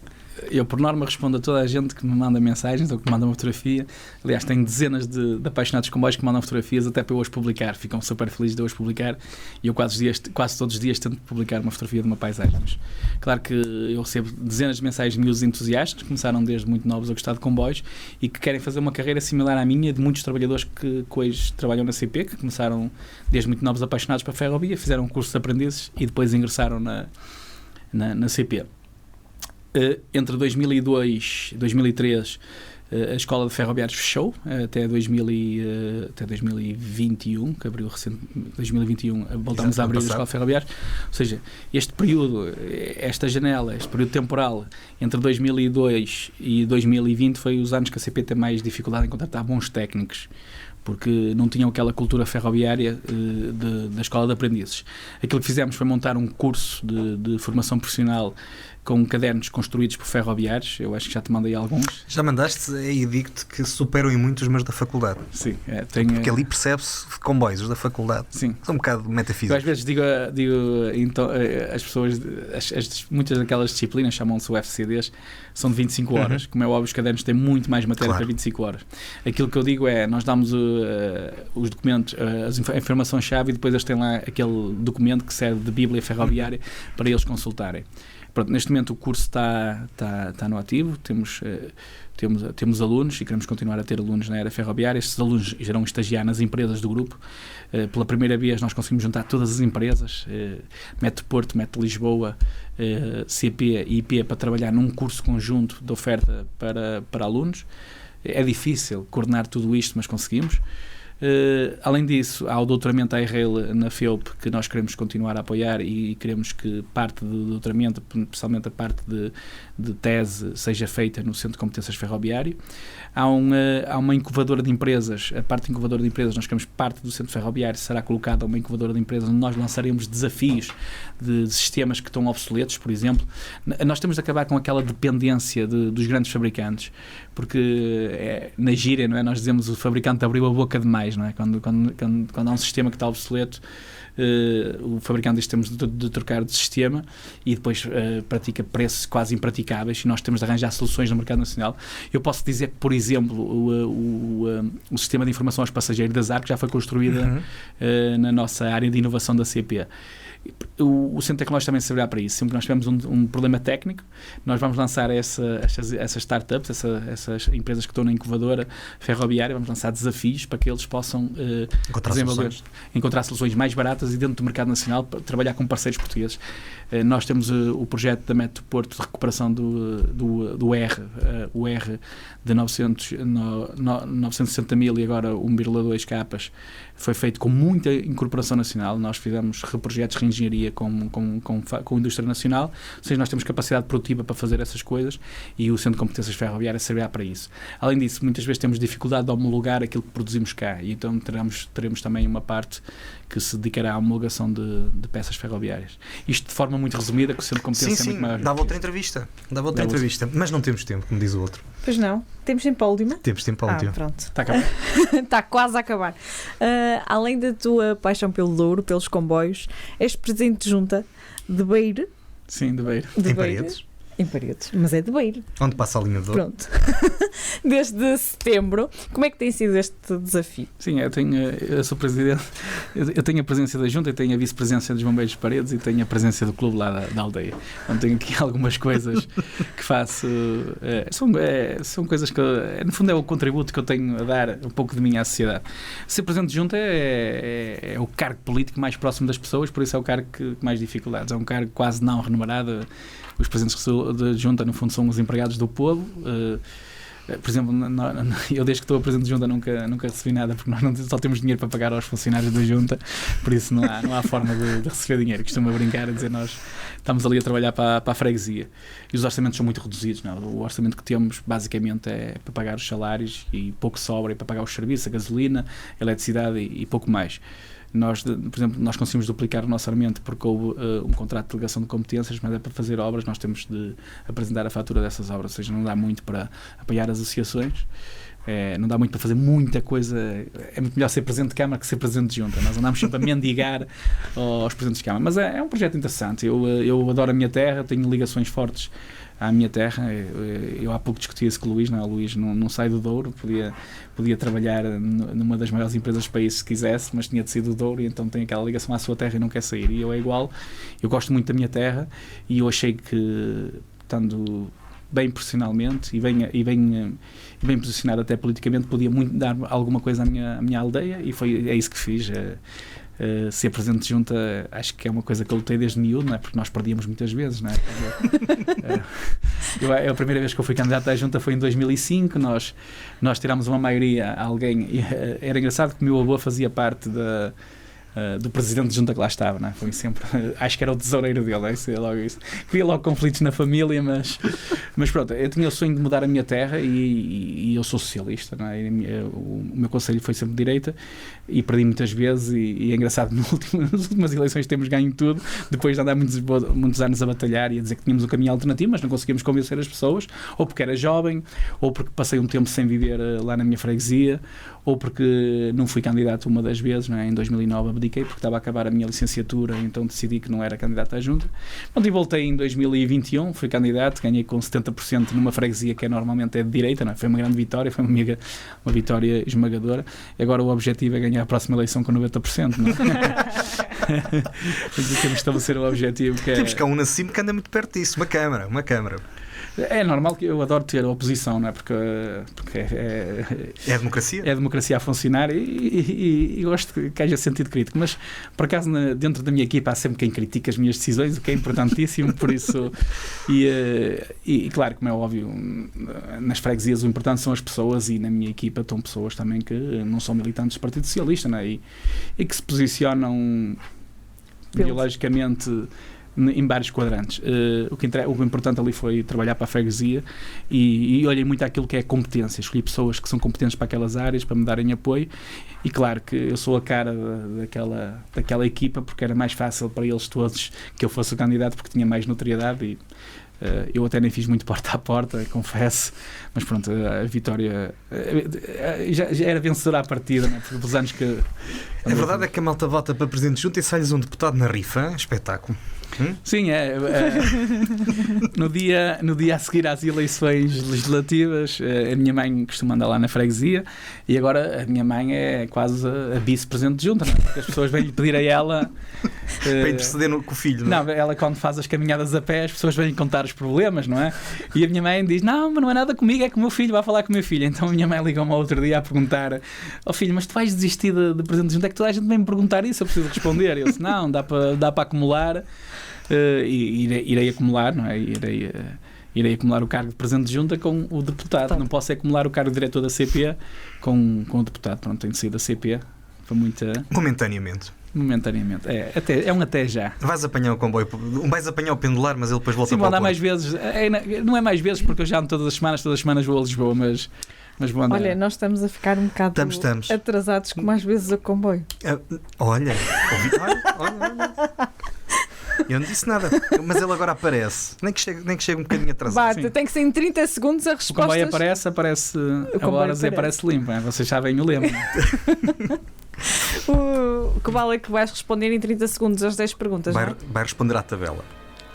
eu, por norma, respondo a toda a gente que me manda mensagens ou que me manda uma fotografia. Aliás, tenho dezenas de apaixonados de comboios que me mandam fotografias até para eu as publicar. Ficam super felizes de eu as publicar, e eu quase todos os dias tento publicar uma fotografia de uma paisagem. Mas, claro que eu recebo dezenas de mensagens de miúdos entusiastas que começaram desde muito novos a gostar de comboios e que querem fazer uma carreira similar à minha, de muitos trabalhadores que hoje trabalham na CP, que começaram desde muito novos apaixonados para a ferrovia, fizeram um curso de aprendizes e depois ingressaram na CP. Entre 2002 e 2003 a Escola de Ferroviários fechou até 2021, que abriu recentemente, 2021 voltamos a abrir a Escola de Ferroviários. Ou seja, este período, esta janela, este período temporal entre 2002 e 2020 foi os anos que a CP tem mais dificuldade em contratar bons técnicos, porque não tinham aquela cultura ferroviária da Escola de Aprendizes. Aquilo que fizemos foi montar um curso de formação profissional com cadernos construídos por ferroviários. Eu acho que já te mandei alguns. Já mandaste, e digo-te que superam em muito os meus da faculdade. Sim. Porque ali percebe-se de comboios, os da faculdade. Sim. São um bocado metafísicos. Eu às vezes digo então, as pessoas, muitas daquelas disciplinas, chamam-se UFCDs, são de 25 horas. Como é óbvio, os cadernos têm muito mais matéria para 25 horas. Aquilo que eu digo é, nós damos os documentos, a informação-chave, e depois eles têm lá aquele documento que serve de bíblia ferroviária para eles consultarem. Pronto, neste momento o curso está no ativo, temos alunos e queremos continuar a ter alunos na área ferroviária. Estes alunos irão estagiar nas empresas do grupo. Pela primeira vez nós conseguimos juntar todas as empresas, Metro Porto, Metro Lisboa, CP e IP, para trabalhar num curso conjunto de oferta para alunos. É difícil coordenar tudo isto, mas conseguimos. Além disso, há o doutoramento ARL na FEUP, que nós queremos continuar a apoiar, e queremos que parte do doutoramento, especialmente a parte de tese, seja feita no Centro de Competências Ferroviário. Há uma incubadora de empresas. A parte de incubadora de empresas, nós queremos que parte do Centro Ferroviário será colocada uma incubadora de empresas onde nós lançaremos desafios de sistemas que estão obsoletos, por exemplo. Nós temos de acabar com aquela dependência dos grandes fabricantes, porque na gíria, não é? Nós dizemos o fabricante abriu a boca demais, não é? Quando há um sistema que está obsoleto, o fabricante diz que temos de trocar de sistema, e depois pratica preços quase impraticáveis, e nós temos de arranjar soluções no mercado nacional. Eu posso dizer que, por exemplo, o sistema de informação aos passageiros da ZARC já foi construído na nossa área de inovação da CP. O Centro Tecnológico também servirá para isso. Sempre que nós tivermos um problema técnico, nós vamos lançar essas startups, essas empresas que estão na incubadora ferroviária, vamos lançar desafios para que eles possam encontrar soluções mais baratas portuguesas e dentro do mercado nacional para trabalhar com parceiros portugueses. Nós temos o projeto da Método Porto de recuperação do R, o R de 960 mil e agora 1,2 capas, foi feito com muita incorporação nacional. Nós fizemos projetos de engenharia com a indústria nacional, ou seja, nós temos capacidade produtiva para fazer essas coisas e o Centro de Competências Ferroviárias servirá para isso. Além disso, muitas vezes temos dificuldade de homologar aquilo que produzimos cá e então teremos também uma parte que se dedicará à homologação de peças ferroviárias. Isto de forma muito resumida, que o Centro de Competência é muito maior. Dava outra entrevista, mas não temos tempo, como diz o outro. Pois não. Temos tempo para a última? Temos tempo para a última. Pronto. Está a acabar. Está quase a acabar. Além da tua paixão pelo Douro, pelos comboios, és presidente de junta de Beira. Sim, de Beira. Em Paredes. Em Paredes, mas é de Beira. Onde passa a linha de Douro. Pronto. Desde setembro. Como é que tem sido este desafio? Sim, eu sou presidente, eu tenho a presença da junta, eu tenho a vice-presidência dos Bombeiros de Paredes e tenho a presença do clube lá da aldeia. Então tenho aqui algumas coisas que faço, são coisas que, no fundo, é o contributo que eu tenho a dar um pouco de mim à sociedade. Ser presidente de junta é o cargo político mais próximo das pessoas, por isso é o cargo que mais dificuldades, é um cargo quase não remunerado. Os presidentes de junta, no fundo, são os empregados do povo. Por exemplo, eu desde que estou a presidente de junta nunca recebi nada, porque nós só temos dinheiro para pagar aos funcionários da junta, por isso não há forma de receber dinheiro. Costumo brincar a dizer, nós estamos ali a trabalhar para a freguesia e os orçamentos são muito reduzidos. Não? O orçamento que temos basicamente é para pagar os salários e pouco sobra, é para pagar os serviços, a gasolina, a eletricidade e pouco mais. Nós, por exemplo, nós conseguimos duplicar o nosso orçamento porque houve um contrato de delegação de competências, mas é para fazer obras, nós temos de apresentar a fatura dessas obras, ou seja, não dá muito para apoiar as associações, não dá muito para fazer muita coisa, é muito melhor ser presidente de Câmara que ser presidente de junta, nós andamos sempre a mendigar aos presidentes de Câmara, mas é um projeto interessante, eu adoro a minha terra, tenho ligações fortes à minha terra. Eu há pouco discuti isso com o Luís, não é? O Luís não sai do Douro, podia trabalhar numa das maiores empresas do país se quisesse, mas tinha de sair do Douro e então tem aquela ligação à sua terra e não quer sair. E eu é igual, eu gosto muito da minha terra e eu achei que, estando bem profissionalmente e bem posicionado até politicamente, podia muito dar alguma coisa à minha aldeia e é isso que fiz. Ser presidente de junta, acho que é uma coisa que eu lutei desde miúdo, não é? Porque nós perdíamos muitas vezes, não é? A primeira vez que eu fui candidato à junta foi em 2005, nós tirámos uma maioria a alguém, e era engraçado que o meu avô fazia parte do presidente de junta que lá estava, não é? Foi sempre, acho que era o tesoureiro dele, havia logo conflitos na família, mas pronto, eu tinha o sonho de mudar a minha terra e eu sou socialista, não é? O meu conselho foi sempre de direita e perdi muitas vezes e é engraçado, nas últimas eleições temos ganho tudo, depois de andar muitos anos a batalhar e a dizer que tínhamos um caminho alternativo, mas não conseguimos convencer as pessoas, ou porque era jovem, ou porque passei um tempo sem viver lá na minha freguesia, ou porque não fui candidato uma das vezes, não é? Em 2009 abdiquei porque estava a acabar a minha licenciatura, então decidi que não era candidato à junta. E voltei em 2021, fui candidato, ganhei com 70% numa freguesia que normalmente é de direita, não é? Foi uma grande vitória, foi uma vitória esmagadora. Agora o objetivo é ganhar a próxima eleição com 90%, não é? Temos que estabelecer o objetivo que é... Temos cá um na cima que anda muito perto disso, uma câmara. É normal que eu adoro ter a oposição, não é? Porque é a democracia? É a democracia a funcionar e gosto que haja sentido crítico, mas por acaso dentro da minha equipa há sempre quem critica as minhas decisões, o que é importantíssimo, por isso e claro, como é óbvio, nas freguesias o importante são as pessoas e na minha equipa estão pessoas também que não são militantes do Partido Socialista, não é? E que se posicionam ideologicamente em vários quadrantes. O importante ali foi trabalhar para a freguesia e olhei muito àquilo que é competência. Escolhi pessoas que são competentes para aquelas áreas, para me darem apoio e claro que eu sou a cara daquela equipa porque era mais fácil para eles todos que eu fosse o candidato porque tinha mais notoriedade e eu até nem fiz muito porta a porta, confesso, mas pronto, a vitória já era vencedora à partida, não é? Porque pelos anos que... A verdade é que a malta vota para presidente de junta e sai-lhes um deputado na rifa, espetáculo. Sim, no dia a seguir às eleições legislativas, a minha mãe costuma andar lá na freguesia e agora a minha mãe é quase a vice-presidente de junta, não é? Porque as pessoas vêm-lhe pedir a ela Para interceder com o filho, não é? Não, ela quando faz as caminhadas a pé, as pessoas vêm contar os problemas, não é? E a minha mãe diz, não, mas não é nada comigo, é com o meu filho, vai falar com o meu filho. Então a minha mãe ligou-me outro dia a perguntar, filho, mas tu vais desistir de presente de junta? É que toda a gente vem me perguntar isso, eu preciso responder. Eu disse, não, dá para acumular, e irei acumular, não é? Irei acumular o cargo de presidente de junta com o deputado. Não posso acumular o cargo de diretor da CP com o deputado. Pronto, tenho saído da CP. Foi muita... Momentaneamente. É um até já. Vais apanhar o comboio, vais apanhar o pendular, mas ele depois volta Sim, para o vou andar ponto. mais vezes. Não é mais vezes porque eu já ando todas as semanas vou a Lisboa, mas vou andar. Olha, nós estamos a ficar um bocado Estamos. atrasados com mais vezes o comboio. Olha. Eu não disse nada, mas ele agora aparece. Nem que chegue um bocadinho atrasado. Bate, tem que ser em 30 segundos a O resposta. comboio aparece a horas e aparece limpo. Vocês já bem o lembro. O que vale é que vais responder em 30 segundos as 10 perguntas, não é? Vai responder à tabela.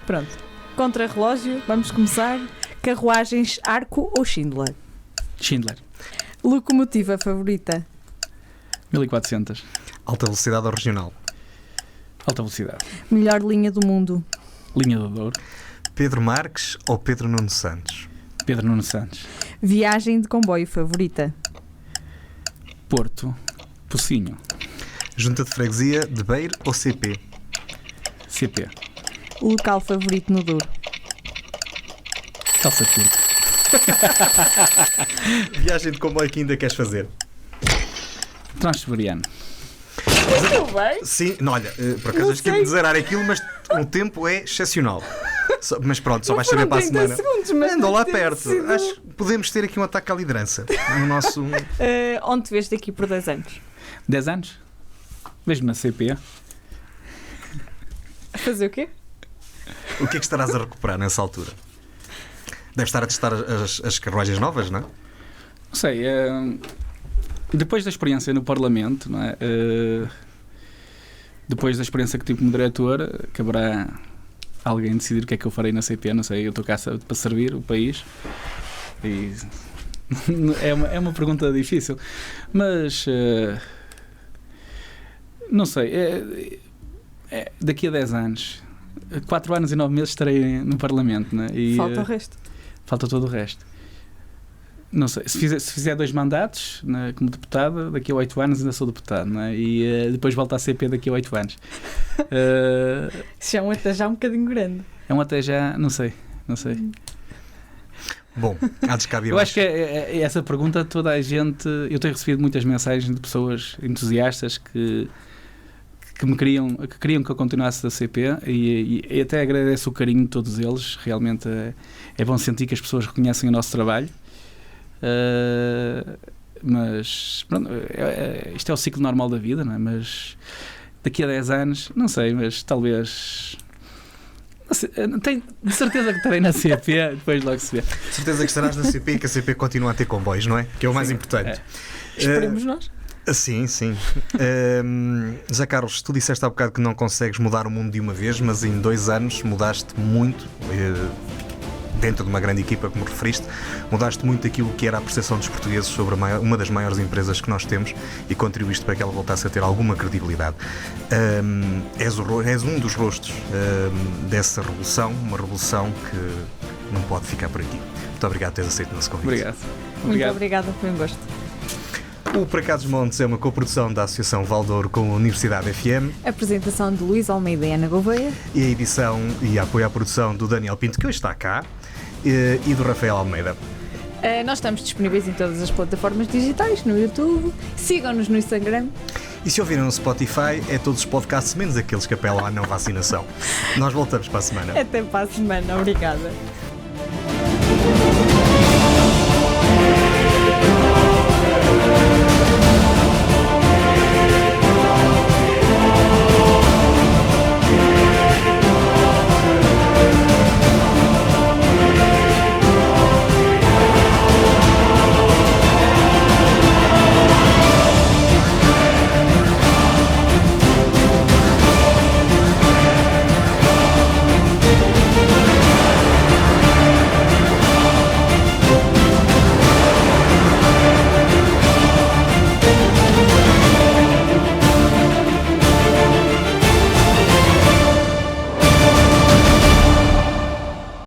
Pronto. Contra-relógio, vamos começar. Carruagens, Arco ou Schindler? Schindler. Locomotiva favorita? 1400. Alta velocidade ou regional? Alta velocidade. Melhor linha do mundo? Linha do Douro. Pedro Marques ou Pedro Nuno Santos? Pedro Nuno Santos. Viagem de comboio favorita? Porto. Pocinho. Junta de freguesia de Beiro ou CP? CP. Local favorito no Douro? Calça curta. Viagem de comboio que ainda queres fazer? Transiberiano. Muito bem. Sim, não, olha, por acaso acho que ia zerar aquilo, mas o tempo é excepcional. Mas pronto, só vais saber para a semana. Segundos, mas Andou lá deve ter perto. sido- Acho que podemos ter aqui um ataque à liderança no nosso. Onde te vês daqui por 10 anos? 10 anos? Vejo-me na CP. A fazer o quê? O que é que estarás a recuperar nessa altura? Deves estar a testar as carruagens novas, não é? Não sei. Depois da experiência no Parlamento, não é? Depois da experiência que tive como diretor, caberá alguém decidir o que é que eu farei na CP. Não sei, eu estou cá para servir o país. E é uma pergunta difícil. Mas não sei. Daqui a 10 anos, 4 anos e 9 meses estarei no Parlamento, não é? E, Falta o resto. falta todo o resto. Não sei, se fizer 2 mandatos, né, como deputado, daqui a 8 anos ainda sou deputado, não é? E depois volto à CP daqui a 8 anos. Isso é um até já um bocadinho grande. É um até já, não sei. Bom, há de caber Eu acho que é essa pergunta, toda a gente. Eu tenho recebido muitas mensagens de pessoas entusiastas que queriam que eu continuasse da CP e até agradeço o carinho de todos eles. Realmente é bom sentir que as pessoas reconhecem o nosso trabalho. Mas pronto, isto é o ciclo normal da vida, não é? Mas daqui a 10 anos, não sei, mas talvez. Não sei, tenho de certeza que estarei na CP, depois logo se vê. certeza que estarás na CP e que a CP continua a ter comboios, não é? Que é o mais importante. Esperemos nós. Sim. José Carlos, tu disseste há bocado que não consegues mudar o mundo de uma vez, mas em 2 anos mudaste muito. Dentro de uma grande equipa, como referiste, mudaste muito aquilo que era a percepção dos portugueses sobre uma das maiores empresas que nós temos e contribuíste para que ela voltasse a ter alguma credibilidade. És um dos rostos dessa revolução, uma revolução que não pode ficar por aqui. Muito obrigado por teres aceito o nosso convite. Obrigado. Muito obrigada, foi um gosto. O Para Cá dos Montes é uma coprodução da Associação Valdouro com a Universidade FM. Apresentação de Luís Almeida e Ana Gouveia. E a edição e apoio à produção do Daniel Pinto, que hoje está cá, e do Rafael Almeida. Nós estamos disponíveis em todas as plataformas digitais, no YouTube. Sigam-nos no Instagram. E se ouvirem no Spotify, é todos os podcasts, menos aqueles que apelam à não vacinação. Nós voltamos para a semana. Até para a semana. Obrigada.